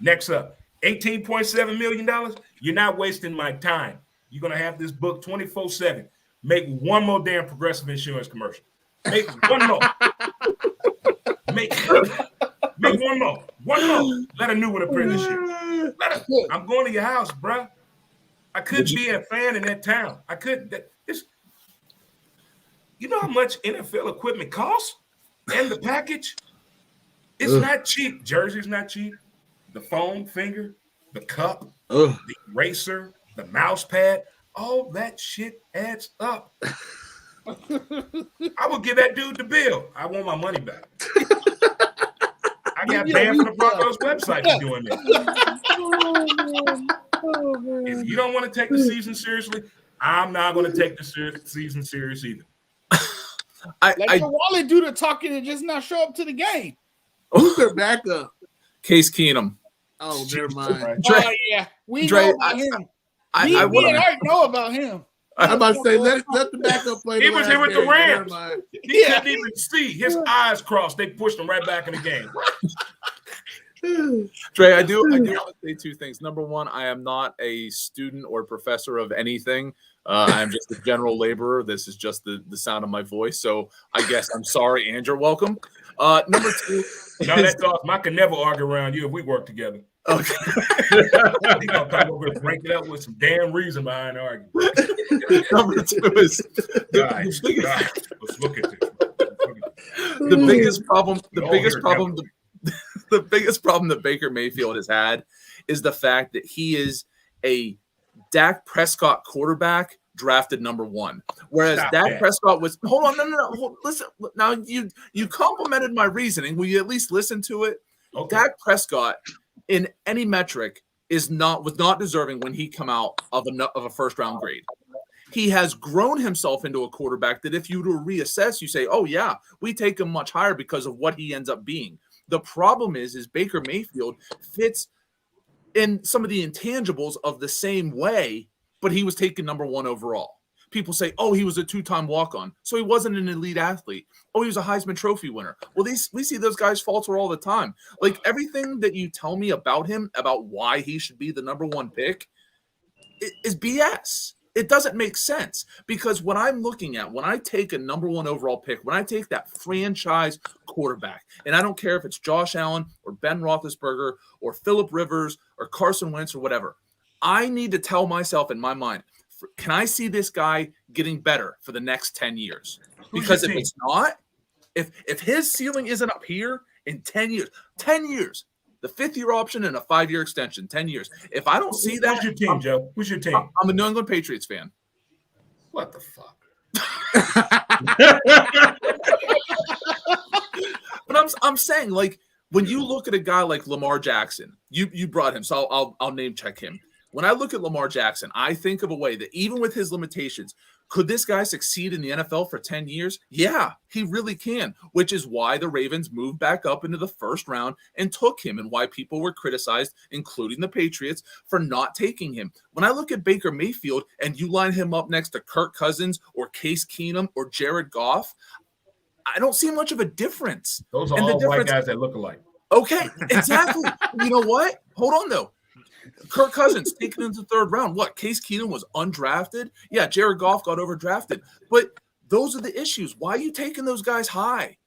Next up, $18.7 million. You're not wasting my time. You're going to have this book 24/7. Make one more damn Progressive insurance commercial. Make one more. Make one more. One more. Let a new one appear this year. I'm going to your house, bruh. I couldn't be a fan in that town. I couldn't. You know how much NFL equipment costs? And the package? It's not cheap. Jersey's not cheap. The foam finger, the cup, the eraser, the mouse pad, all that shit adds up. I will give that dude the bill. I want my money back. I got banned from the Broncos website for doing this. If you don't want to take the season seriously, I'm not going to take the season serious either. Let Wally do the talking and just not show up to the game. Who's their backup? Case Keenum. Oh, never mind. Oh, yeah. We know about him. We already know about him. I'm about to say, let the backup play. He was here with the Rams. He couldn't even see. His eyes crossed. They pushed him right back in the game. Dre, I do want to say two things. Number one, I am not a student or professor of anything. I'm just a general laborer. This is just the sound of my voice. So I guess I'm sorry, and you're welcome. Number two. No, that's awesome. I can never argue around you if we work together. Okay. He's gonna come over and break it up with some damn reason behind the argument. Number two is Let's look at this. The biggest problem that Baker Mayfield has had is the fact that he is a Dak Prescott quarterback drafted number one. Whereas Prescott was listen. Now you complimented my reasoning. Will you at least listen to it? Okay. Dak Prescott in any metric was not deserving when he come out of a first round grade. He has grown himself into a quarterback that if you were to reassess, you say, oh yeah, we take him much higher because of what he ends up being. The problem is Baker Mayfield fits in some of the intangibles of the same way, but he was taken number one overall. People say, oh, he was a two-time walk-on, so he wasn't an elite athlete. Oh, he was a Heisman Trophy winner. Well, we see those guys falter all the time. Like everything that you tell me about him, about why he should be the number one pick, is BS. It doesn't make sense because when I'm looking at, when I take a number one overall pick, when I take that franchise quarterback, and I don't care if it's Josh Allen or Ben Roethlisberger or Phillip Rivers or Carson Wentz or whatever, I need to tell myself in my mind, can I see this guy getting better for the next 10 years? Because if it's not, if his ceiling isn't up here in 10 years, the 5th-year option and a 5-year extension, 10 years. If I don't see that, who's your team, Joe? Who's your team? I'm a New England Patriots fan. What the fuck? But I'm saying, like, when you look at a guy like Lamar Jackson, you brought him, so I'll name check him. When I look at Lamar Jackson, I think of a way that even with his limitations, could this guy succeed in the NFL for 10 years? Yeah, he really can, which is why the Ravens moved back up into the first round and took him and why people were criticized, including the Patriots, for not taking him. When I look at Baker Mayfield and you line him up next to Kirk Cousins or Case Keenum or Jared Goff, I don't see much of a difference. Those are And the all white difference- guys that look alike. Okay, exactly. You know what? Hold on, though. Kirk Cousins taken into the third round. What? Case Keenum was undrafted. Yeah, Jared Goff got overdrafted. But those are the issues. Why are you taking those guys high?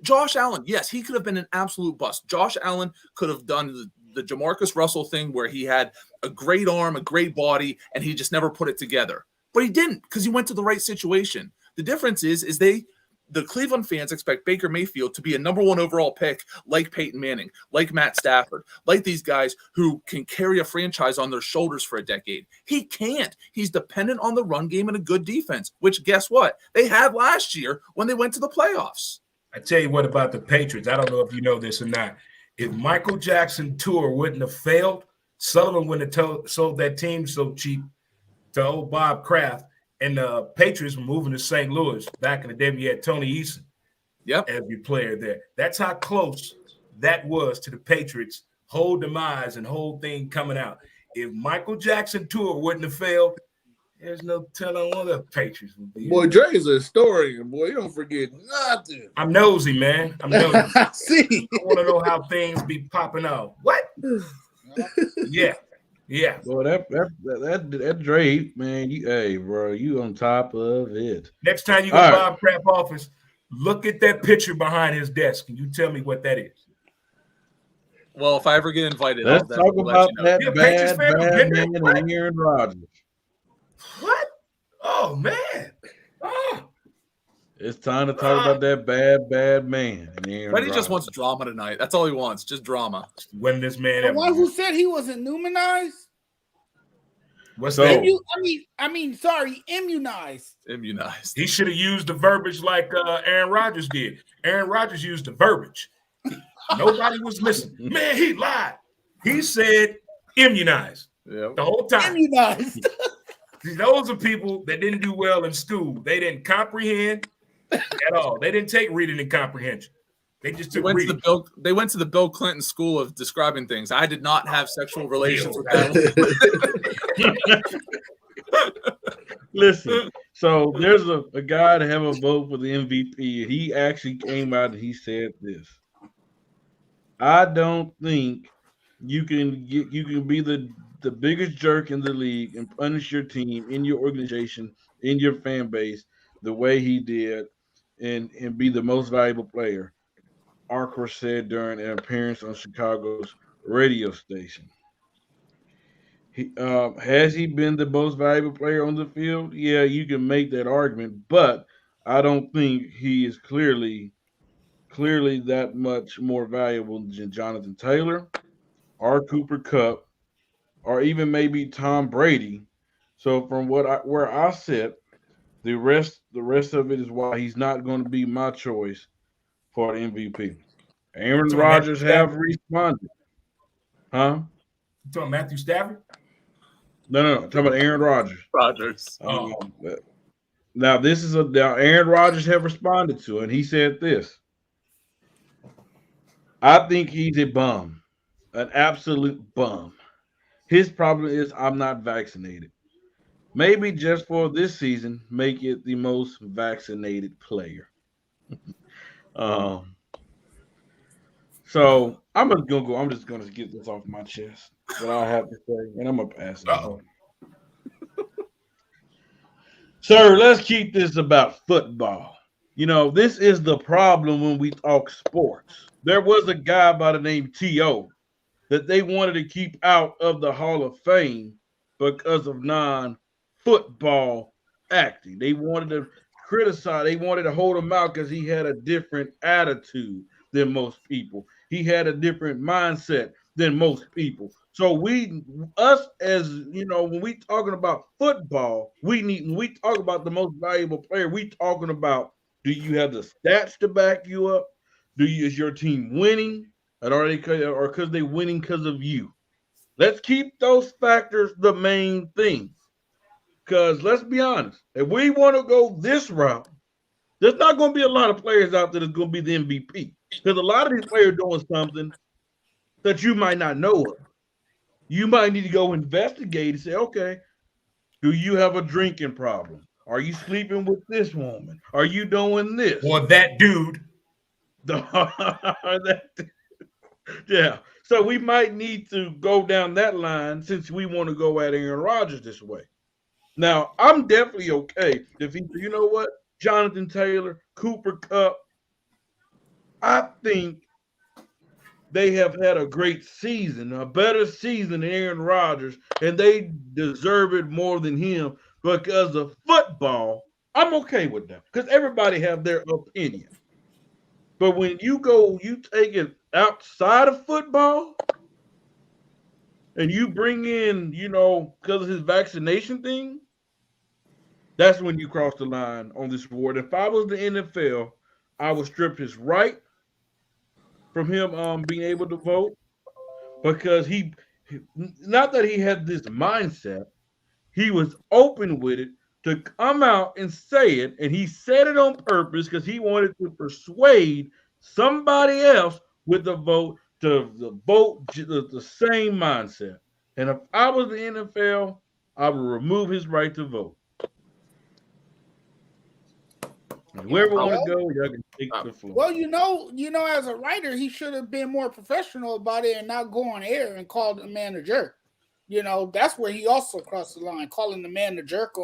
Josh Allen, yes, he could have been an absolute bust. Josh Allen could have done the Jamarcus Russell thing where he had a great arm, a great body, and he just never put it together. But he didn't because he went to the right situation. The difference is the Cleveland fans expect Baker Mayfield to be a number 1 overall pick like Peyton Manning, like Matt Stafford, like these guys who can carry a franchise on their shoulders for a decade. He can't. He's dependent on the run game and a good defense, which guess what? They had last year when they went to the playoffs. I tell you what about the Patriots. I don't know if you know this or not. If Michael Jackson tour wouldn't have failed, Sullivan wouldn't have sold that team so cheap to old Bob Kraft. And the Patriots were moving to St. Louis. Back in the day, we had Tony Eason as your player there. That's how close that was to the Patriots' whole demise and whole thing coming out. If Michael Jackson tour wouldn't have failed, there's no telling what the Patriots would be. Boy, Dre is a historian. Boy, you don't forget nothing. I'm nosy, man. I'm nosy. I see. I want to know how things be popping off. What? Yeah. Well, that Drake, man, hey, bro, you on top of it. Next time you go to Bob Kraft office, look at that picture behind his desk, and you tell me what that is. Well, if I ever get invited, Let's talk about that bad man What? and Aaron Rodgers. What? Oh, man. Oh. It's time to talk about that bad man and Aaron But he Rodgers. just wants drama tonight. That's all he wants, just drama. When this man The ever. one who said he wasn't numanized? What's So- that? Sorry, immunized. Immunized. He should have used the verbiage like Aaron Rodgers did. Aaron Rodgers used the verbiage. Nobody was listening. Man, he lied. He said immunized the whole time. Immunized. See, those are people that didn't do well in school. They didn't comprehend at all. They didn't take reading and comprehension. They just took reading. They went to the Bill Clinton school of describing things. I did not have sexual relations with that. Listen, so there's a guy to have a vote for the MVP. He actually came out and he said this. I don't think you can be the biggest jerk in the league and punish your team in your organization, in your fan base, the way he did, and be the most valuable player. Arcor said during an appearance on Chicago's radio station. Has he been the most valuable player on the field? Yeah, you can make that argument, but I don't think he is clearly that much more valuable than Jonathan Taylor or Cooper Kupp or even maybe Tom Brady. So from where I sit, the rest of it is why he's not going to be my choice for the MVP. Aaron Rodgers have responded. Huh? You talking Matthew Stafford? No. I'm talking about Aaron Rodgers. Rodgers. Now Aaron Rodgers have responded to it, and he said this. I think he's a bum, an absolute bum. His problem is I'm not vaccinated. Maybe just for this season, make it the most vaccinated player. So I'm just gonna get this off my chest. What I have to say, and I'm gonna pass it on. Sir, let's keep this about football. You know, this is the problem when we talk sports. There was a guy by the name T.O. that they wanted to keep out of the Hall of Fame because of non-football acting. They wanted to criticize, they wanted to hold him out because he had a different attitude than most people. He had a different mindset than most people. So us as you know, when we talking about football, when we talk about the most valuable player, we talking about, do you have the stats to back you up? Is your team winning? Or because they winning because of you? Let's keep those factors the main thing. Because let's be honest, if we want to go this route, there's not going to be a lot of players out there that's going to be the MVP. Because a lot of these players doing something that you might not know of. You might need to go investigate and say, okay, do you have a drinking problem? Are you sleeping with this woman? Are you doing this? Or that dude. Yeah. So we might need to go down that line since we want to go at Aaron Rodgers this way. Now, I'm definitely okay if he, you know what, Jonathan Taylor, Cooper Kupp, I think they have had a great season, a better season than Aaron Rodgers, and they deserve it more than him because of football. I'm okay with that because everybody have their opinion. But when you take it outside of football and you bring in, because of his vaccination thing, that's when you cross the line on this award. If I was the NFL, I would strip his right from him being able to vote because he not that he had this mindset, he was open with it to come out and say it, and he said it on purpose because he wanted to persuade somebody else with the vote to vote the same mindset. And if I was the NFL, I would remove his right to vote. And wherever want to go, y'all can take the floor. Well, as a writer, he should have been more professional about it and not go on air and call the man a jerk. That's where he also crossed the line, calling the man a jerk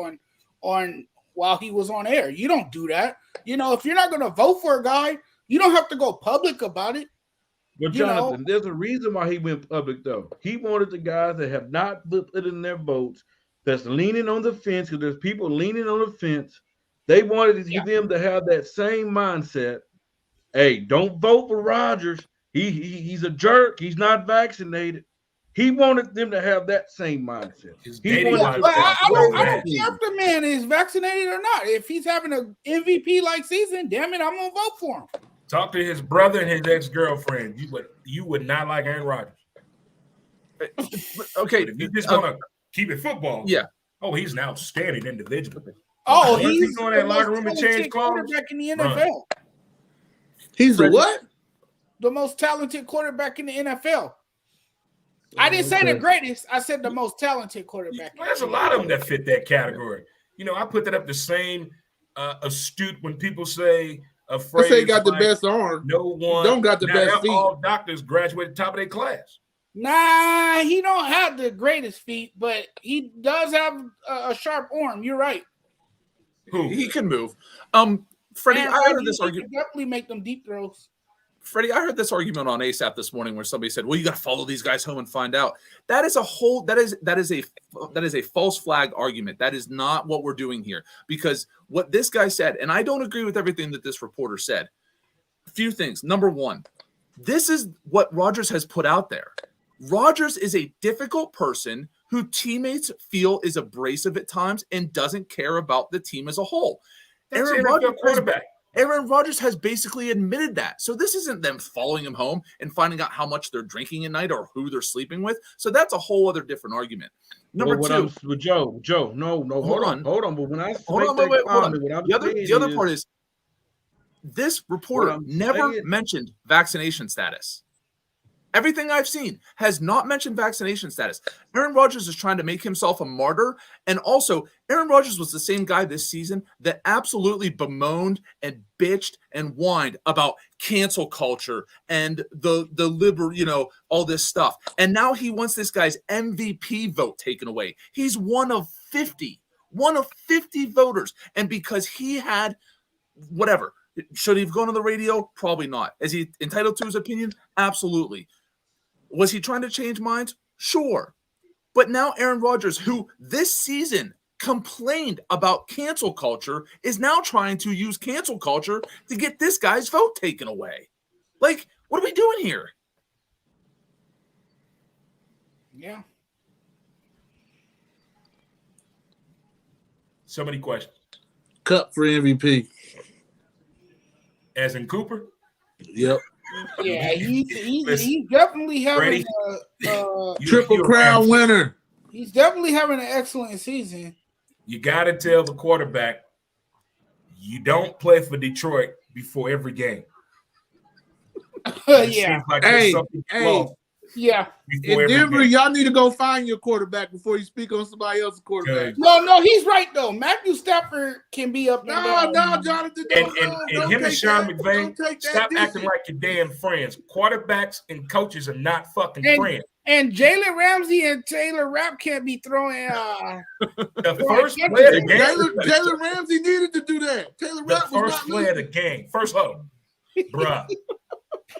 on while he was on air. You don't do that. If you're not going to vote for a guy, you don't have to go public about it. But Jonathan, there's a reason why he went public, though. He wanted the guys that have not put in their votes, that's leaning on the fence, because there's people leaning on the fence. They wanted them to have that same mindset. Hey, don't vote for Rodgers. He's a jerk. He's not vaccinated. He wanted them to have that same mindset. I don't care if the man is vaccinated or not. If he's having an MVP-like season, damn it, I'm going to vote for him. Talk to his brother and his ex-girlfriend. You would not like Aaron Rodgers. Okay. But if you just want to keep it football. Yeah. Oh, he's an outstanding individual. Oh, he's going to that locker room and change clothes. Quarterback in the NFL. He's the what? The most talented quarterback in the NFL. I didn't say the greatest. I said the most talented quarterback. Well, there's a lot of them that fit that category. I put that up the same astute when people say afraid. I say he got the best arm. No one don't got the best feet. All doctors graduated top of their class. Nah, he don't have the greatest feet, but he does have a sharp arm. You're right. Who? He can move. Freddie, I heard this argument. Definitely make them deep throws. Freddie, I heard this argument on ASAP this morning where somebody said, "Well, you got to follow these guys home and find out." That is a false flag argument. That is not what we're doing here. Because what this guy said, and I don't agree with everything that this reporter said. A few things. Number one, this is what Rodgers has put out there. Rodgers is a difficult person who teammates feel is abrasive at times and doesn't care about the team as a whole. Aaron Rodgers has basically admitted that. So this isn't them following him home and finding out how much they're drinking at night or who they're sleeping with. So that's a whole other different argument. Number two. Joe, no, hold on. But when I hold on. The other part is this reporter never mentioned vaccination status. Everything I've seen has not mentioned vaccination status. Aaron Rodgers is trying to make himself a martyr. And also, Aaron Rodgers was the same guy this season that absolutely bemoaned and bitched and whined about cancel culture and the liberal, all this stuff. And now he wants this guy's MVP vote taken away. He's one of 50 voters. And because he had whatever, should he have gone on the radio? Probably not. Is he entitled to his opinion? Absolutely. Was he trying to change minds? Sure. But now Aaron Rodgers, who this season complained about cancel culture, is now trying to use cancel culture to get this guy's vote taken away. Like, what are we doing here? Yeah. So many questions. Kupp for MVP. As in Cooper? Yep. Yeah, he's definitely having a Triple Crown winner. He's definitely having an excellent season. You got to tell the quarterback you don't play for Detroit before every game. Yeah. Like Yeah. before In every Denver, game. y'all need to go find your quarterback before you speak on somebody else's quarterback. No, he's right though. Matthew Stafford can be up and No, down. Jonathan, And don't him and take Sean that. McVay, Don't take that stop acting dizzy. like you're damn friends. Quarterbacks and coaches are not fucking And- friends. And Jalen Ramsey and Taylor Rapp can't be throwing. The first play of the game, Jalen Ramsey needed to do that. Taylor the Rapp was first not play of the listening. game, first huddle, bruh.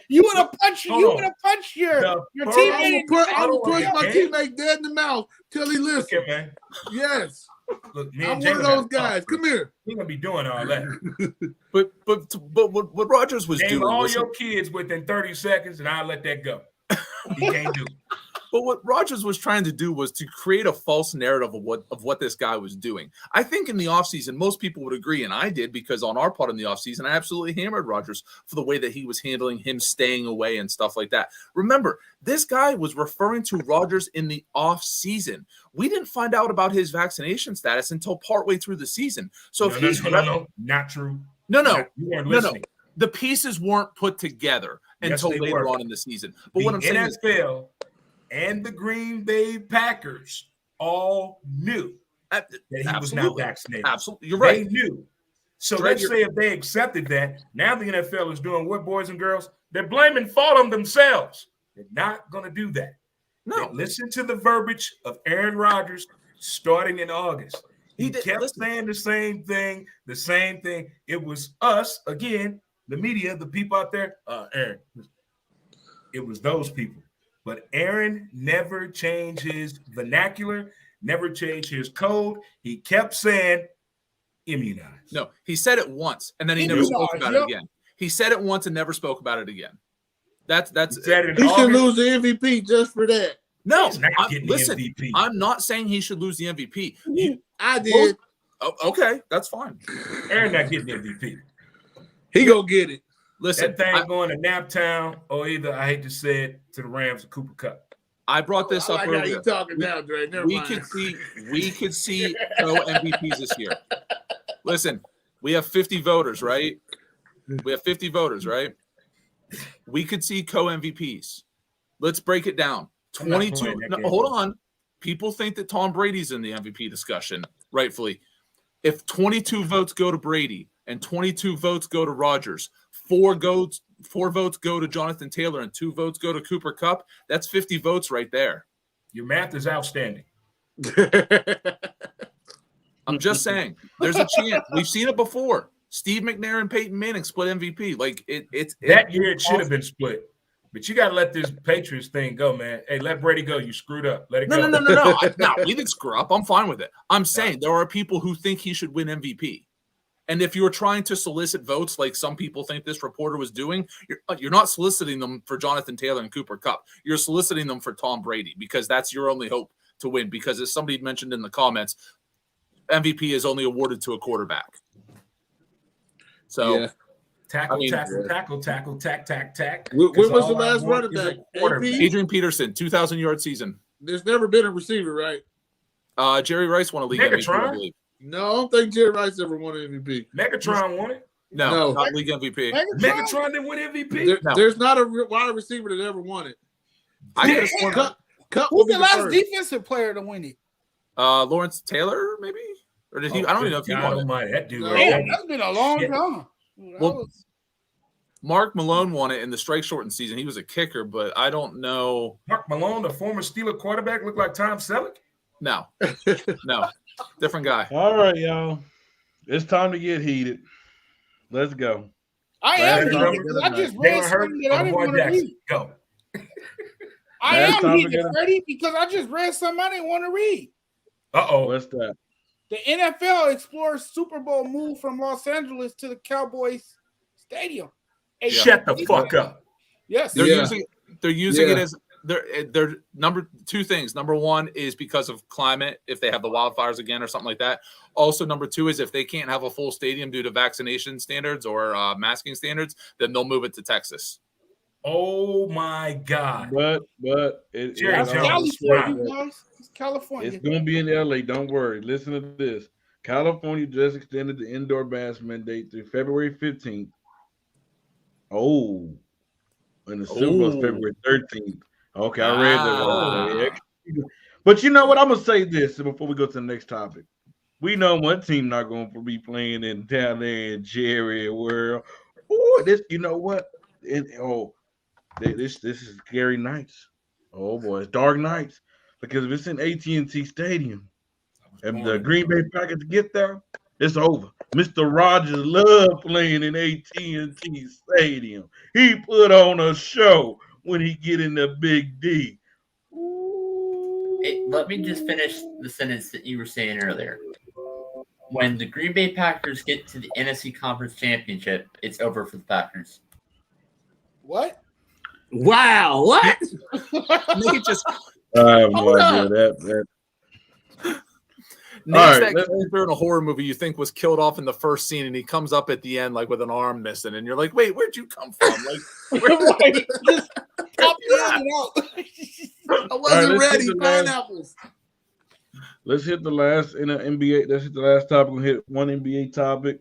You would have punched. Hold You on. would have punched your The first teammate. I will punch my game? teammate dead in the mouth till he listens. Okay, man. Yes, Look, me I'm and one of Jalen those have a guys. talk. Come here. We're gonna be doing all that. But what Rodgers was Name doing all was your kids within 30 seconds, and I'll let that go. He can't do it. But what Rodgers was trying to do was to create a false narrative of what this guy was doing. I think in the offseason, most people would agree, and I did, because on our part in the offseason, I absolutely hammered Rodgers for the way that he was handling him staying away and stuff like that. Remember, this guy was referring to Rodgers in the offseason. We didn't find out about his vaccination status until partway through the season. So No, if he's no, not true. no, You weren't no, listening. the pieces weren't put together Yes, until they later were. on in the season. But The what I'm saying is, NFL and the Green Bay Packers all knew that he was not vaccinated. Absolutely, you're right. They knew. So Straight let's say if they accepted that, now the NFL is doing what, boys and girls? They're blaming fault on themselves. They're not going to do that. No, They listen to the verbiage of Aaron Rodgers starting in August. He kept saying the same thing. It was us, again, the media, the people out there. Aaron, it was those people. But Aaron never changed his vernacular, never changed his code. He kept saying immunized. no, he said it once, and then he never spoke about it again. He said it once and never spoke about it again. That's He said it in He should August. lose the MVP just for that. no. He's not getting the Listen, MVP. I'm not saying he should lose the MVP. I did. Okay, that's fine. Aaron not getting the MVP. He gonna get it. Listen, That thing going to Naptown, or either, I hate to say it, to the Rams or Cooper Cup. I brought this I up like how earlier. you talking now, Dre. Never we mind. could see no MVPs this year. Listen, we have 50 voters, right? We have 50 voters, right? We could see co-MVPs. Let's break it down. I'm not 22. playing that No, game. hold on. People think that Tom Brady's in the MVP discussion, rightfully. If 22 votes go to Brady and 22 votes go to Rodgers, 4 votes go to Jonathan Taylor and 2 votes go to Cooper Kupp, that's 50 votes right there. Your math is outstanding. I'm just saying, there's a chance. We've seen it before. Steve McNair and Peyton Manning split MVP. Like it's That year it should have been split. But you got to let this Patriots thing go, man. Hey, let Brady go. You screwed up. Let it go. No. No, we didn't screw up. I'm fine with it. I'm saying there are people who think he should win MVP. And if you're trying to solicit votes like some people think this reporter was doing, you're not soliciting them for Jonathan Taylor and Cooper Kupp. You're soliciting them for Tom Brady because that's your only hope to win. Because as somebody mentioned in the comments, MVP is only awarded to a quarterback. So, Yeah. Tackle, I mean, tack. When was All the I last want running is a back? quarterback. AP? Adrian Peterson, 2,000-yard season. There's never been a receiver, right? Jerry Rice won a league MVP, Megatron? I believe. No, I don't think Jerry Rice ever won an MVP. Megatron won it. No, No. not league MVP. Megatron didn't win MVP. No. There's not a wide receiver that ever won it. I could have sworn Cup Who's will be the last first. defensive player to win it? Lawrence Taylor, maybe? Or did he? I don't even know if he God won it. almighty, that dude. No. right Damn, there. that's been a long Shit. time. Well, Mark Malone won it in the strike shortened season. He was a kicker, but I don't know. Mark Malone, the former Steeler quarterback, looked like Tom Selleck. No, different guy. All right, y'all. It's time to get heated. Let's go. I am Last heated number, because I just Jalen read Hurts something that I or didn't Lamar want to Jackson. read. Go. I Last am time we heated, get a- Freddie, because I just read something I didn't want to read. Uh-oh. What's that? The NFL explores Super Bowl move from Los Angeles to the Cowboys Stadium. Shut the fuck up. Yes. They're Yeah. using it Yeah. as they're number two things. Number one is because of climate, if they have the wildfires again or something like that. Also, number two is if they can't have a full stadium due to vaccination standards or masking standards, then they'll move it to Texas. Oh my God. But it, Jerry it's Jones. California, guys. It's California. It's gonna be in LA. Don't worry. Listen to this. California just extended the indoor mask mandate through February 15th. Oh, and the Super Bowl is February 13th. Okay, I read that. Ah. Yeah. But you know what? I'm gonna say this before we go to the next topic. We know one team not going to be playing in down there in Jerry World. Oh, this, you know what? This is scary nights. Oh boy, it's dark nights because if it's in AT&T Stadium and the Green Bay Packers get there, it's over. Mr. Rogers loved playing in AT&T Stadium. He put on a show when he get in the Big D. Let me just finish the sentence that you were saying earlier. When the Green Bay Packers get to the NFC Conference Championship, it's over for the Packers. What? Wow, what? Nate just I have no idea that. names right, that character in a horror movie you think was killed off in the first scene, and he comes up at the end like with an arm missing, and you're like, "Wait, where'd you come from?" Like, Just pop your hand out. I wasn't let's ready. get the last- Pineapples. Let's hit the last in the NBA. Let's hit the last topic. We'll hit one NBA topic.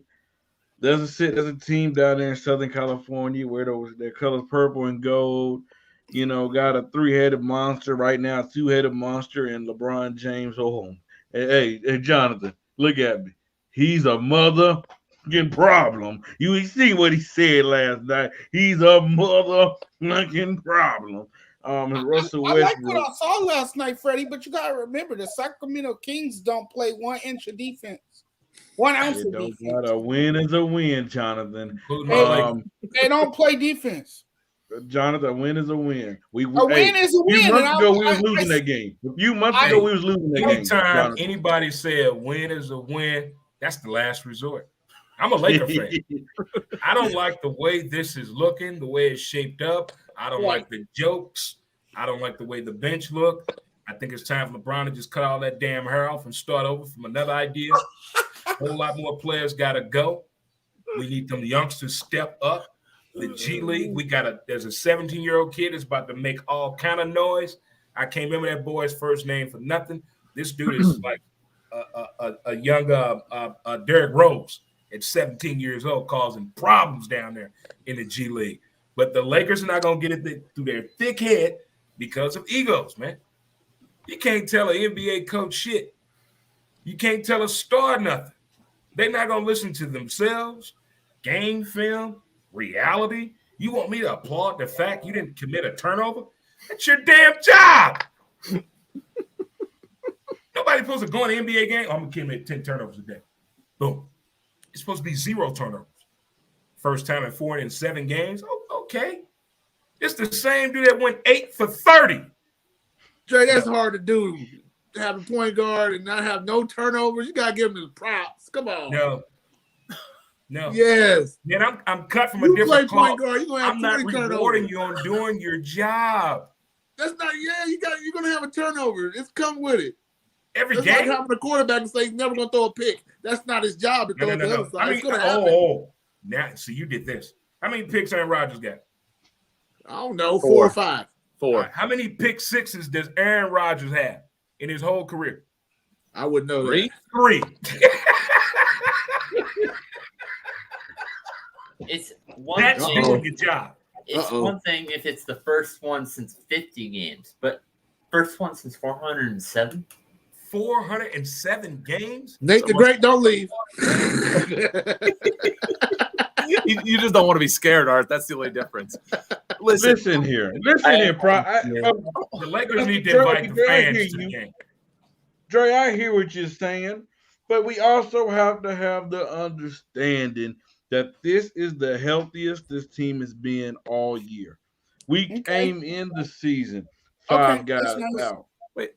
There's a team down there in Southern California where their colors purple and gold. You know, got a 3-headed monster right now, 2-headed monster, and LeBron James. Oh, hey, Jonathan, look at me. He's a motherfucking problem. You see what he said last night? He's a motherfucking problem. Russell I like what Westbrook. I saw last night, Freddie, but you gotta remember the Sacramento Kings don't play 1 inch of defense. 1 ounce It of don't defense. matter. A win is a win, Jonathan. They don't play defense. Jonathan, a win is a win. A win is a A win. few months ago, we was I- losing that game. A few months ago, we was losing that game. Anytime Jonathan. anybody said win is a win, that's the last resort. I'm a Laker fan. I don't like the way this is looking, the way it's shaped up. I don't like the jokes. I don't like the way the bench look. I think it's time for LeBron to just cut all that damn hair off and start over from another idea. A whole lot more players got to go. We need them youngsters step up. The G League, there's a 17-year-old kid that's about to make all kind of noise. I can't remember that boy's first name for nothing. This dude is like a young Derrick Rose at 17 years old, causing problems down there in the G League. But the Lakers are not going to get it through their thick head because of egos, man. You can't tell an NBA coach shit. You can't tell a star nothing. They're not going to listen to themselves, game film, reality. You want me to applaud the fact you didn't commit a turnover? That's your damn job. Nobody's supposed to go in the NBA game. I'm going to commit 10 turnovers a day. Boom. It's supposed to be 0 turnovers. First time in 4 and 7 games. Oh, okay. It's the same dude that went 8 for 30. Dre, that's hard to do. To have a point guard and not have no turnovers. You gotta give him his props. Come on. No. Yes. Man, I'm cut from You a different play point cloth. guard, you're gonna have I'm not 20 rewarding turnovers. you on doing your job. That's not, you're gonna have a turnover. It's come with it. Every That's game. like having a quarterback and say he's never gonna throw a pick. That's not his job to throw it the other side. I mean, It's gonna happen. Now, see, you did this. How many picks Aaron Rodgers got? I don't know, 4 or 5. 4. How many pick sixes does Aaron Rodgers have in his whole career? I wouldn't know 3. 3. It's one That's thing. doing your job. It's one thing if it's the first one since 50 games, but first one since 407. 407 games? Nate the Great, don't leave. You just don't want to be scared, Art. That's the only difference. Listen here, The Lakers need to invite the fans to the game. Dre, I hear what you're saying, but we also have to have the understanding that this is the healthiest this team has been all year. We came in the season 5 guys out. Wait,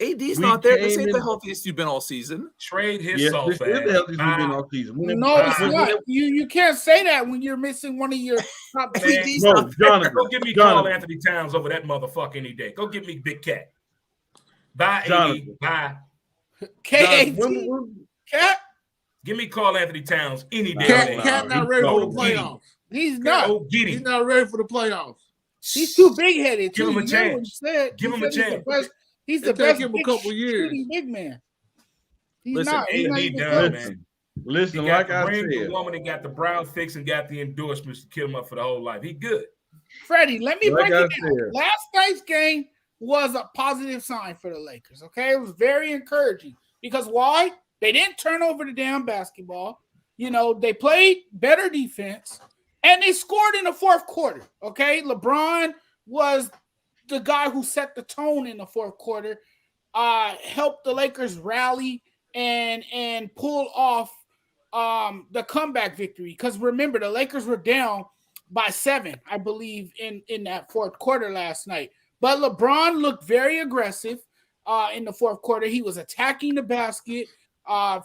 AD's We not there. This came ain't the in- healthiest you've been all season. Trade his Yes, soft this is the ass. healthiest we've been all season. No, it's not. You can't say that when you're missing one of your top Man, PDs. No, Jonathan. Go get me Jonathan. Carl Anthony Towns over that motherfucker any day. Go get me Big Cat. Bye, AD. Jonathan. Bye. KAT. Cat. Give me Carl Anthony Towns any day. Cat not ready for the playoffs. He's not. Go get He's him. not ready for the playoffs. He's too big headed. Give him a chance. Give him a chance. He's the It'll best. take him a big couple years. shooting big man. He's Listen, not. He's not AD even done, close. man. Listen, He like got I the ring, the said, woman that got the brow fix and got the endorsements to kill him up for the whole life. He good. Freddie, let me Like break I it down. said. Last night's game was a positive sign for the Lakers, okay? It was very encouraging because why? They didn't turn over the damn basketball. You know, they played better defense, and they scored in the fourth quarter, okay? LeBron was the guy who set the tone in the fourth quarter, helped the Lakers rally and pull off the comeback victory. Because remember, the Lakers were down by 7, I believe, in that fourth quarter last night. But LeBron looked very aggressive in the fourth quarter. He was attacking the basket,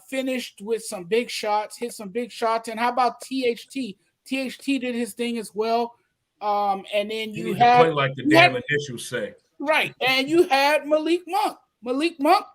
finished with some big shots, hit some big shots. And how about THT? THT did his thing as well. And then You you need to had play like the damn initials say. right, and you had Malik Monk. Malik Monk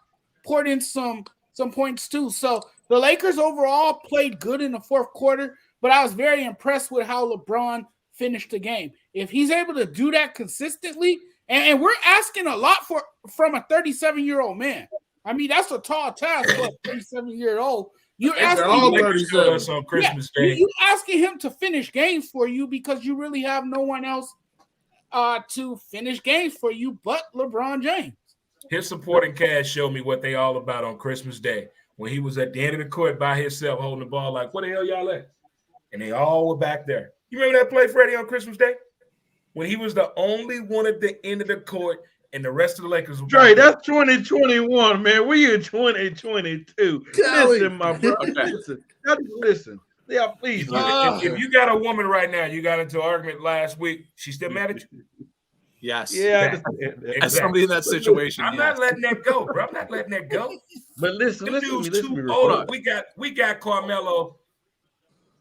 poured in some points too. So the Lakers overall played good in the fourth quarter, but I was very impressed with how LeBron finished the game. If he's able to do that consistently, and we're asking a lot from a 37-year-old man. I mean, that's a tall task for a 37-year-old. You're asking all him, 37. Us on Christmas Day. you asking him to finish games for you because you really have no one else to finish games for you but LeBron James. His supporting cast showed me what they all about on Christmas Day when he was at the end of the court by himself holding the ball like, where the hell y'all at? And they all were back there. You remember that play, Freddie, on Christmas Day? When he was the only one at the end of the court and the rest of the Lakers were Dre, back there. that's 2021, man. We in 2022. Listen, my brother. Listen. Yeah, please. If you got a woman right now, you got into an argument last week, she's still mad at you? Yes. Yeah. Exactly. As somebody in that situation, I'm yes. not letting that go, bro. I'm not letting that go. But listen Them to me. dudes Listen to too me. old. We got Carmelo.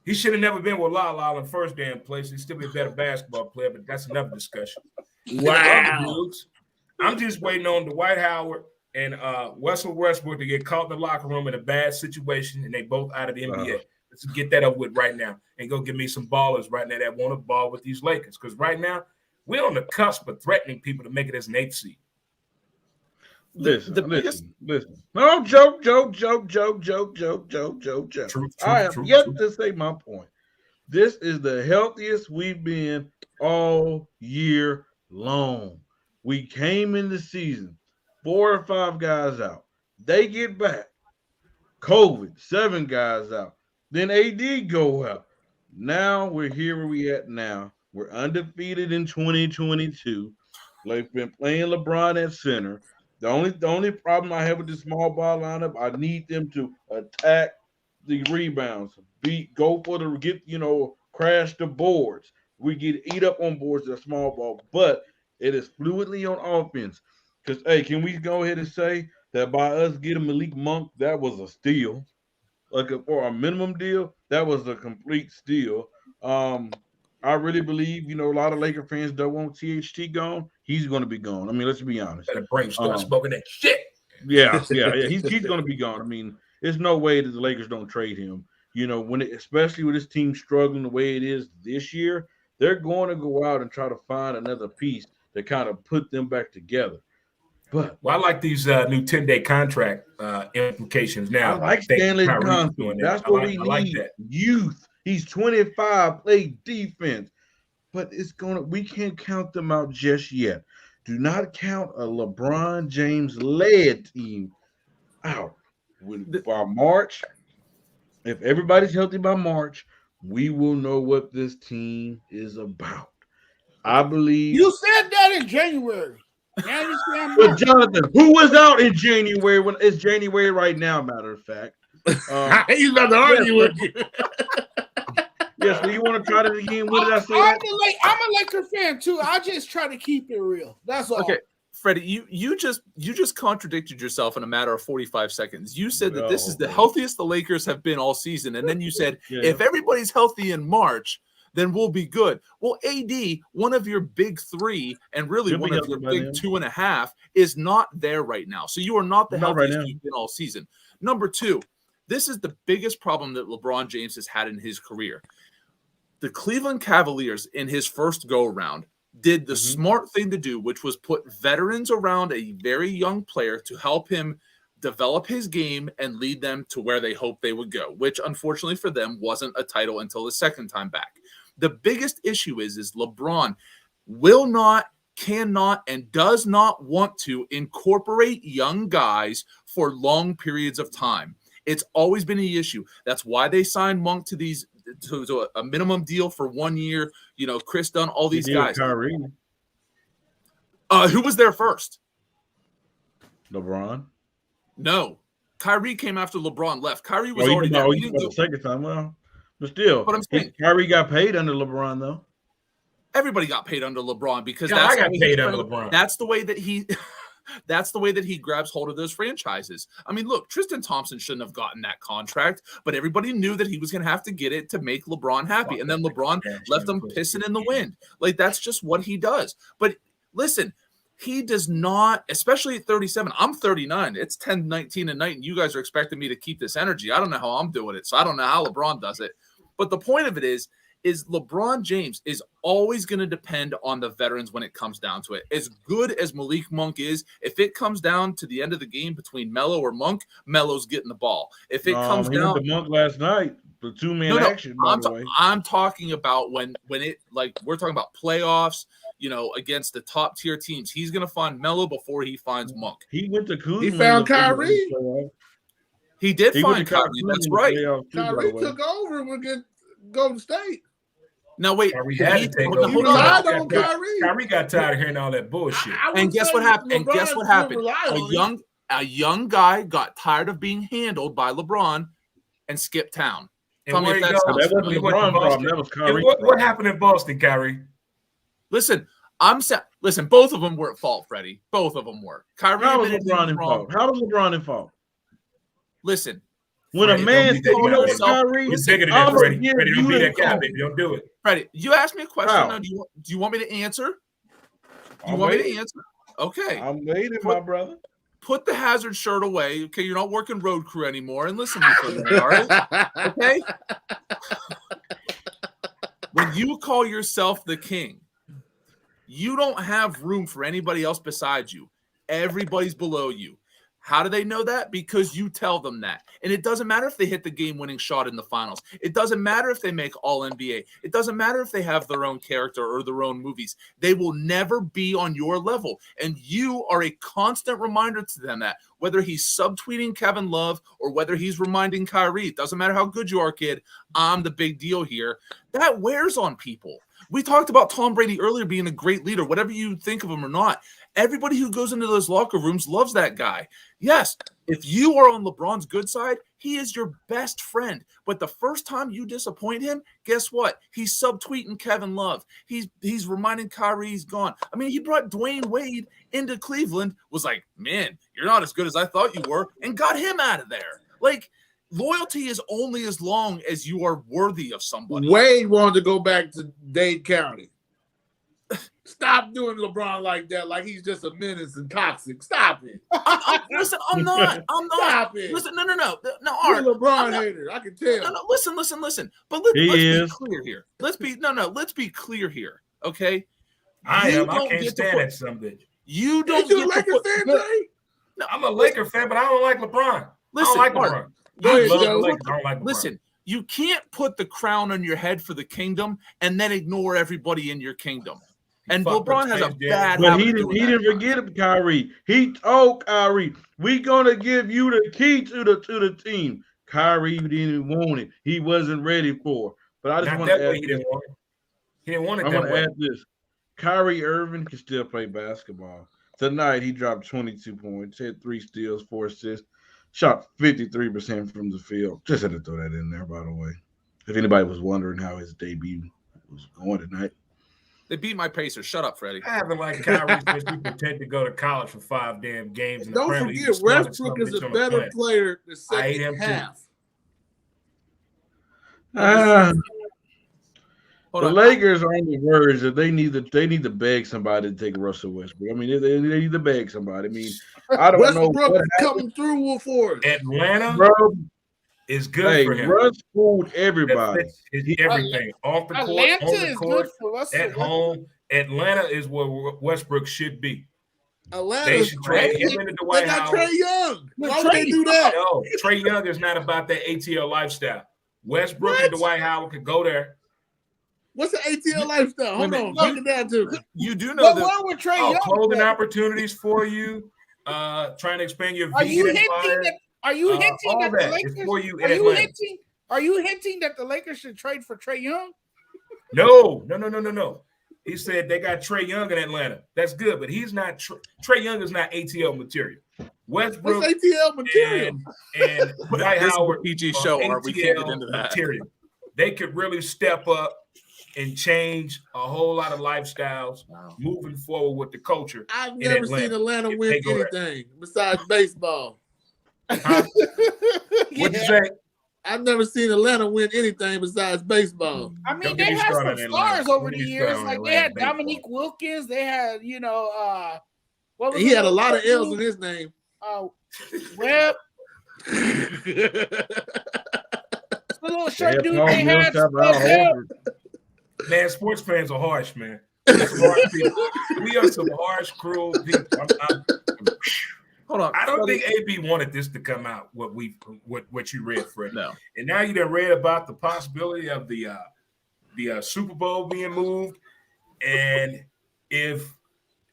He should have never been with Lala in the first damn place. He'd still be a better basketball player, but that's another discussion. Wow. Dudes, I'm just waiting on Dwight Howard and Russell Westbrook to get caught in the locker room in a bad situation, and they both out of the NBA. Let's get that up with right now and go give me some ballers right now that want to ball with these Lakers. Because right now, we're on the cusp of threatening people to make it as an 8th seed. Listen. No, joke. I have yet to say my point. This is the healthiest we've been all year long. We came in the season, 4 or 5 guys out. They get back. COVID, 7 guys out. Then AD go out. Now we're here where we at now. We're undefeated in 2022. Like been playing LeBron at center. The only problem I have with this small ball lineup, I need them to attack the rebounds, crash the boards. We get eat up on boards at small ball, but it is fluidly on offense. Because hey, can we go ahead and say that by us getting Malik Monk, that was a steal, for a minimum deal, that was a complete steal. I really believe, a lot of Laker fans don't want THT gone. He's going to be gone. I mean, let's be honest. Better bring start smoking that shit. Yeah. He's going to be gone. I mean, there's no way that the Lakers don't trade him. Especially with this team struggling the way it is this year, they're going to go out and try to find another piece to kind of put them back together. But I like these new 10-day contract implications now. I like Stanley's contract. That's what we need. Like that. Youth. He's 25, play defense. But we can't count them out just yet. Do not count a LeBron James-led team out. By March, if everybody's healthy by March, we will know what this team is about. I believe You said that in January. Now you say But Jonathan, who was out in January when it's January right now, matter of fact. He's about to argue with you. Yes, do you want to try that again? What did I say? I'm a Laker fan too. I just try to keep it real. That's all. Okay, Freddie, you just contradicted yourself in a matter of 45 seconds. You said that this is the healthiest the Lakers have been all season, and then you said if everybody's healthy in March, then we'll be good. Well, AD, one of your big 3, and really one of your big 2.5, is not there right now. So you are not the healthiest you've been all season. Number 2, this is the biggest problem that LeBron James has had in his career. The Cleveland Cavaliers in his first go-around did the smart thing to do, which was put veterans around a very young player to help him develop his game and lead them to where they hoped they would go, which unfortunately for them wasn't a title until the second time back. The biggest issue is LeBron will not, cannot, and does not want to incorporate young guys for long periods of time. It's always been the issue. That's why they signed Monk to a minimum deal for 1 year. You know, Chris Dunn, all these guys. Kyrie. Who was there first? LeBron. No. Kyrie came after LeBron left. Kyrie was already there. He the second time. Well, but still, but I'm saying, Kyrie got paid under LeBron, though. Everybody got paid under LeBron because I got paid under LeBron. That's the way that he that's the way that he grabs hold of those franchises. I mean, look, Tristan Thompson shouldn't have gotten that contract, but everybody knew that he was going to have to get it to make LeBron happy. And then LeBron left him pissing in the wind. Like, that's just what he does. But listen, he does not, especially at 37. I'm 39. It's 10:19 at night, and you guys are expecting me to keep this energy. I don't know how I'm doing it, so I don't know how LeBron does it. But the point of it is LeBron James is always going to depend on the veterans when it comes down to it. As good as Malik Monk is, if it comes down to the end of the game between Melo or Monk, Melo's getting the ball. If it comes down to Monk last night, the two-man action. I'm talking about when it, like, we're talking about playoffs, you know, against the top tier teams. He's going to find Melo before he finds Monk. He went to Kuzma. He found Kyrie. He did find Kyrie. That's right. Kyrie took over with Golden State. Now wait, Kyrie had to take over. Kyrie got tired of hearing all that bullshit. And guess what happened? A young guy got tired of being handled by LeBron and skipped town. That wasn't LeBron problem. That was Kyrie. What happened in Boston, Kyrie? Listen, both of them were at fault, Freddie. Both of them were. Kyrie. How was LeBron in fault? How was LeBron in fault? Listen. When a man says Kyrie, you're bigger than that, Freddie. Freddie, don't be that guy, baby. Don't do it. Freddie, you asked me a question. Now, do you want me to answer? Do you want me to answer? Okay. I'm waiting, my brother. Put the Hazard shirt away. Okay, you're not working road crew anymore, and listen to me for a minute, all right? Okay. When you call yourself the king, you don't have room for anybody else beside you. Everybody's below you. How do they know that? Because you tell them that. And it doesn't matter if they hit the game-winning shot in the finals. It doesn't matter if they make All-NBA. It doesn't matter if they have their own character or their own movies. They will never be on your level. And you are a constant reminder to them that, whether he's subtweeting Kevin Love or whether he's reminding Kyrie, it doesn't matter how good you are, kid, I'm the big deal here. That wears on people. We talked about Tom Brady earlier being a great leader, whatever you think of him or not. Everybody who goes into those locker rooms loves that guy. Yes, if you are on LeBron's good side, he is your best friend. But the first time you disappoint him, guess what? He's subtweeting Kevin Love. He's reminding Kyrie he's gone. I mean, he brought Dwayne Wade into Cleveland, was like, man, you're not as good as I thought you were, and got him out of there. Like, loyalty is only as long as you are worthy of somebody. Wade wanted to go back to Dade County. Stop doing LeBron like that, like he's just a menace and toxic. Stop it. Listen, I'm not. Stop it. Listen, no. You're a LeBron hater. I can tell. No. Listen. But let's be clear here. Let's be clear here. Okay. I can't stand that something. You don't. You a Laker fan, Jay? No, I'm a Laker fan, but I don't like LeBron. Listen, I don't like LeBron. Listen. You can't put the crown on your head for the kingdom and then ignore everybody in your kingdom. And LeBron has a bad habit. But he didn't forget him, Kyrie. He told Kyrie, "We gonna give you the key to the team." Kyrie didn't want it. He wasn't ready for it. But I just want to add he didn't want it. I want to add this. Kyrie Irving can still play basketball. Tonight he dropped 22 points, had 3 steals, 4 assists, shot 53% from the field. Just had to throw that in there, by the way. If anybody was wondering how his debut was going tonight. They beat my Pacers. Shut up, Freddie. I haven't liked Kyrie since he pretended to go to college for 5 damn games. And don't forget, Westbrook is a better player the second half. The Lakers are on the verge that they need to beg somebody to take Russell Westbrook. I mean, they need to beg somebody. I mean, I don't know. Westbrook coming through for us. Atlanta, bro, is good for him. Russ fooled everybody. Everything off the court, Atlanta on the is court, good for us. at home. Atlanta is where Westbrook should be. Atlanta, they should trade him into Dwight Howard. They got Trae Young. Why would they do that? No, Trae Young is not about that ATL lifestyle. Westbrook and Dwight Howard could go there. What's the ATL lifestyle? Hold Wait a on, minute. break it down to me. You do know What that. one with Trey Young? Clothing opportunities for you. Trying to expand your Are you vegan hinting empire. that? Are you hinting all that the that is Lakers? for you in Are you Atlanta. hinting? Are you hinting that the Lakers should trade for Trey Young? No. He said they got Trey Young in Atlanta. That's good, but he's not. Trey Young is not ATL material. Westbrook What's ATL material? and Dwight This is Howard a PG are show, Art. We can't get ATL into that. material. They could really step up and change a whole lot of lifestyles moving forward with the culture. I've in never Atlanta. seen Atlanta If win they go there. anything besides baseball. Huh? What'd you say? I've never seen Atlanta win anything besides baseball. I mean, Don't they get me had started some on Atlanta. stars over Don't the get me years. started on Like they Atlanta had baseball. Dominique Wilkins. They had, what was He the had a other lot of L's dude? in his name. Webb, the little shirt dude they had. Man, sports fans are harsh, man. Some harsh people. We are some harsh, cruel people. Hold on. I don't think AB wanted this to come out. What you read, Fred. No. And now you done read about the possibility of the Super Bowl being moved, and if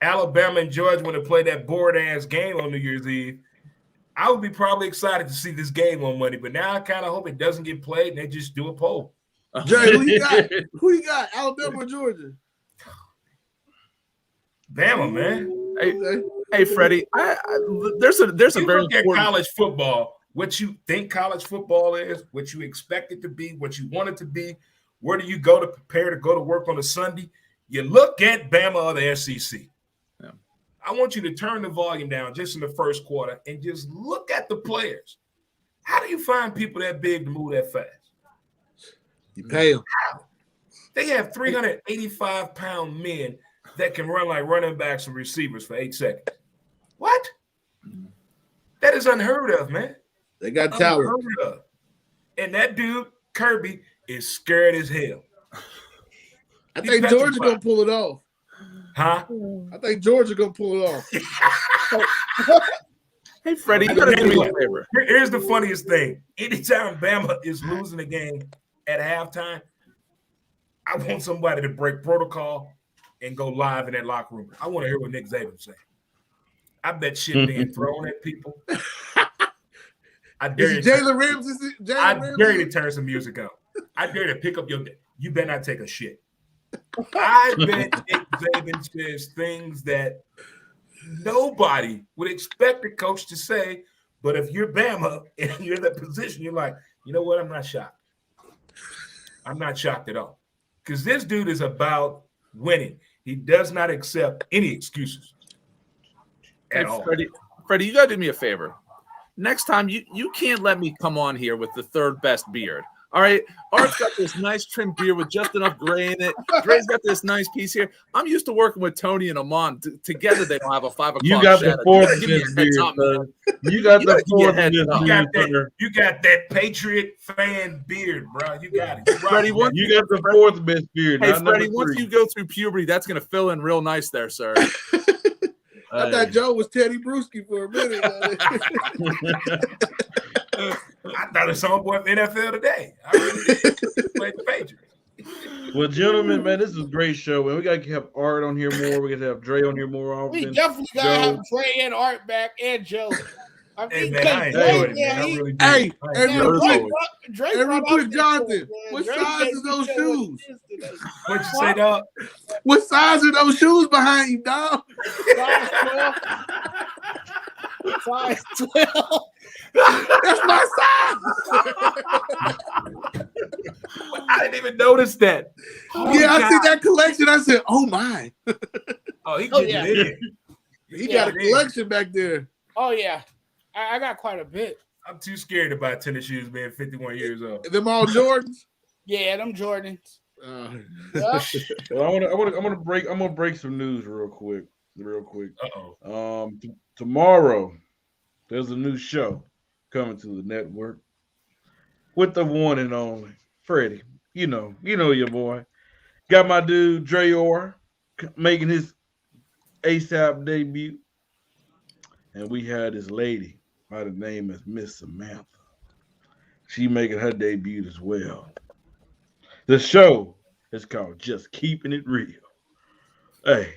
Alabama and Georgia want to play that bored ass game on New Year's Eve, I would be probably excited to see this game on Monday. But now I kind of hope it doesn't get played and they just do a poll. Jay, who you got? Who you got? Alabama or Georgia? Bama, man. Hey, Freddie, there's a You very look at important. college football, what you think college football is, what you expect it to be, what you want it to be. Where do you go to prepare to go to work on a Sunday? You look at Bama or the SEC. Yeah. I want you to turn the volume down just in the first quarter and just look at the players. How do you find people that big to move that fast? You pay them. They have 385-pound men that can run like running backs and receivers for 8 seconds. What? That is unheard of, man. They got talent. Unheard of. And that dude, Kirby, is scared as hell. I He's think Georgia petrified. gonna pull it off. Huh? I think Georgia gonna pull it off. Hey, Freddie, you gotta do me a favor. Here's the funniest thing. Anytime Bama is losing a game at halftime, I want somebody to break protocol and go live in that locker room. I want to hear what Nick Saban say. I bet shit being thrown at people. I dare Is you. it Jalen Ramsey? I dare you to turn some music on. I dare you to pick up your. You better not take a shit. I bet Nick Saban says things that nobody would expect the coach to say. But if you're Bama and you're in that position, you're like, you know what? I'm not shocked. I'm not shocked at all. Because this dude is about winning. He does not accept any excuses at all. Freddie, you gotta do me a favor. Next time, you can't let me come on here with the third best beard. All right, Art's got this nice trimmed beard with just enough gray in it. Dre's got this nice piece here. I'm used to working with Tony and Amon. Together, they don't have a 5 o'clock. You got the shadow. fourth Give me a best heads beard, up, sir. man. You got You the gotta give me a fourth heads best up. beard, You got that Patriot fan beard, bro. You got it. Freddie, once You got the fourth best beard. Hey, not number Freddie, once 3. you go through puberty, that's gonna fill in real nice there, sir. I thought Joe was Teddy Bruschi for a minute. I thought it's homeboy from NFL today. I really did. Played the Patriots. Well, gentlemen, man, this is a great show, and we got to have Art on here more. We got to have Dre on here more often. We definitely gotta Joe. have Trey and Art back and Joe. I Hey, mean, man, I enjoyed it, man. I really did. Hey, I and enjoyed real it. quick, Drake and real brought quick, out Jonathan, this, what Drake size gave is those you what shoes? it is today. What'd you say, dog? What size are those shoes behind you, dog? Size 12. Size 12. That's my size. I didn't even notice that. Oh, Yeah, I God. see that collection. I said, "Oh my!" Oh, he Oh, getting yeah. it in. He got a collection back there. Oh yeah, I got quite a bit. I'm too scared about tennis shoes being 51 years old. Them all Jordans. Yeah, them Jordans. Uh, Yeah. Well, I'm gonna break some news real quick. Uh-oh. Tomorrow there's a new show coming to the network with the one and only Freddie. You know your boy. Got my dude Dre Orr making his ASAP debut, and we had this lady by the name of Miss Samantha. She making her debut as well. The show It's called Just Keeping It Real. Hey,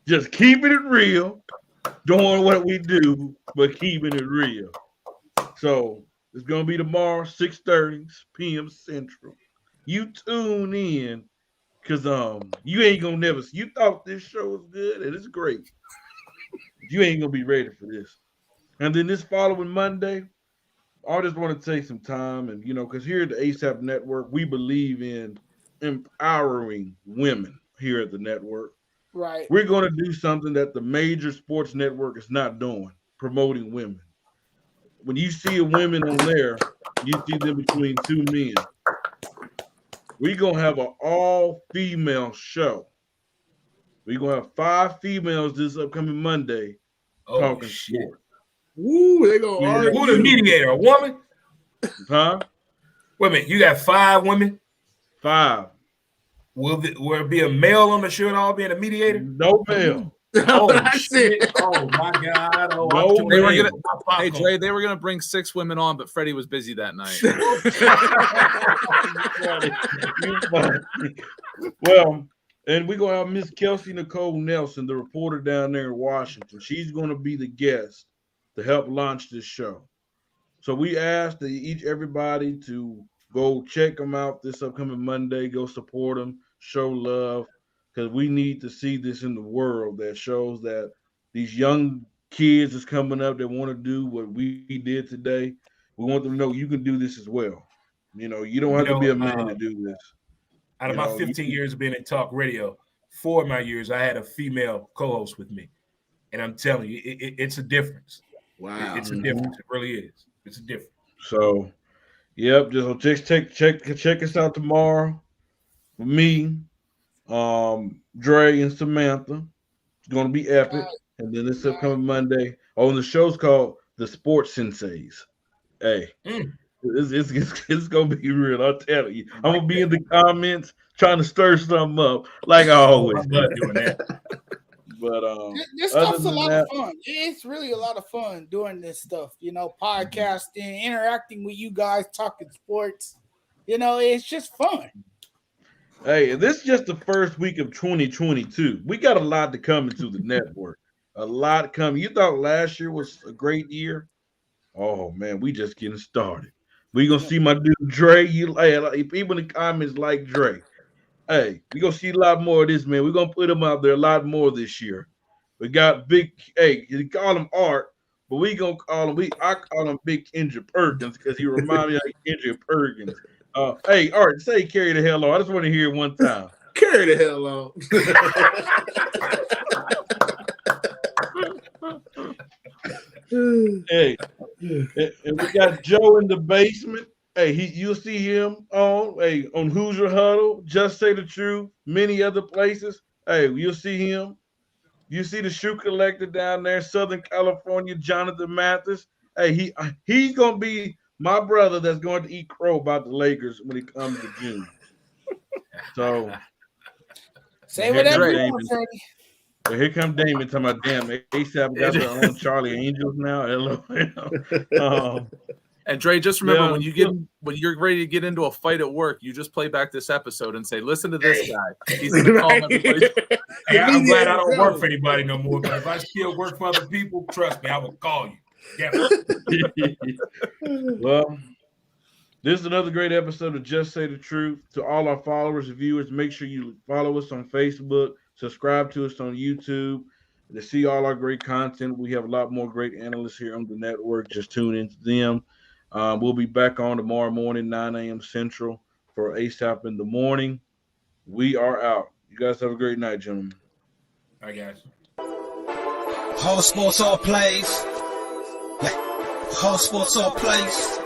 just keeping it real, doing what we do, but keeping it real. So it's gonna be tomorrow, 6:30 p.m. Central. You tune in, cause you ain't gonna never. You thought this show was good, and it's great. You ain't gonna be ready for this. And then this following Monday, I just want to take some time, and because here at the ASAP Network, we believe in empowering women here at the network. Right. We're going to do something that the major sports network is not doing, promoting women. When you see a woman on there, you see them between two men. We're going to have an all-female show. We're going to have 5 females this upcoming Monday talking sports. Woo, they going to argue. Who the mediator? A woman? Huh? Wait a minute. You got 5 women? 5. Will it be a male on the show and all being a mediator? No male. Oh, shit. Oh, my God. Oh, No, They were gonna, hey, Dre, they were going to bring 6 women on, but Freddie was busy that night. Well, and we're going to have Miss Kelsey Nicole Nelson, the reporter down there in Washington. She's going to be the guest to help launch this show. So we asked everybody to go check them out this upcoming Monday. Go support them, show love, because we need to see this in the world that shows that these young kids is coming up that want to do what we did today. We want them to know you can do this as well. You don't have to be a man to do this. Out of my 15 years of being in talk radio, 4 of my years, I had a female co-host with me. And I'm telling you, it's a difference. Wow. It's a difference. It really is. It's a difference. So, yep, just check us out tomorrow. With me, Dre and Samantha. It's gonna be epic. And then this upcoming Monday, the show's called The Sports Senseis. Hey, it's gonna be real. I'll tell you. I'm gonna be in the comments trying to stir something up, like I always I love doing that. But this stuff's a lot of fun. It's really a lot of fun doing this stuff. Podcasting, interacting with you guys, talking sports. It's just fun. Hey, this is just the first week of 2022. We got a lot to come into the network. A lot coming. You thought last year was a great year? Oh man, we just getting started. We gonna see my dude Dre. People in the comments like Dre. Hey, we gonna see a lot more of this, man. We're gonna put him out there a lot more this year. We got big. Hey, you call him Art, but we gonna call him. I call him Big Kendra Perkins because he reminds me of Kendra Perkins. Hey, Art, say carry the hell on. I just want to hear it one time. Carry the hell on. Hey, and we got Joe in the basement. Hey, you'll see him on Hoosier Huddle, Just Say the Truth, many other places. Hey, you'll see him. You see the shoe collector down there, Southern California, Jonathan Mathis. Hey, he's gonna be my brother that's going to eat crow about the Lakers when it comes to June. So say whatever you want, Freddie. Well, here comes Damon talking about damn ASAP got their own Charlie Angels now. Hello. And Dre, just remember when you're ready to get into a fight at work, you just play back this episode and say, "Listen to this guy. He's gonna call everybody." Hey, I'm glad I don't work for anybody no more. But if I still work for other people, trust me, I will call you. Yeah. Well, this is another great episode of Just Say the Truth. To all our followers and viewers, make sure you follow us on Facebook, subscribe to us on YouTube to see all our great content. We have a lot more great analysts here on the network. Just tune into them. We'll be back on tomorrow morning, 9 a.m. Central for ASAP in the morning. We are out. You guys have a great night, gentlemen. All right, guys. Whole sports all plays. Whole sports all plays.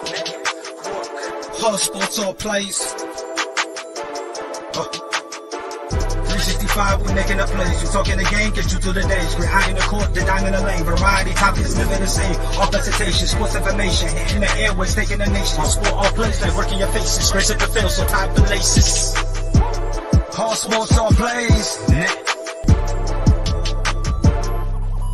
Whole sports all plays. 365, we making up plays. You talking the game, get you through the days. We're high in the court, the dime in the lane. Variety topics, living the same. All presentation, sports information. Hitting the airways, taking the nation. Sport all plays, like working your faces. Grace at the field, so tie the laces. All sports all plays.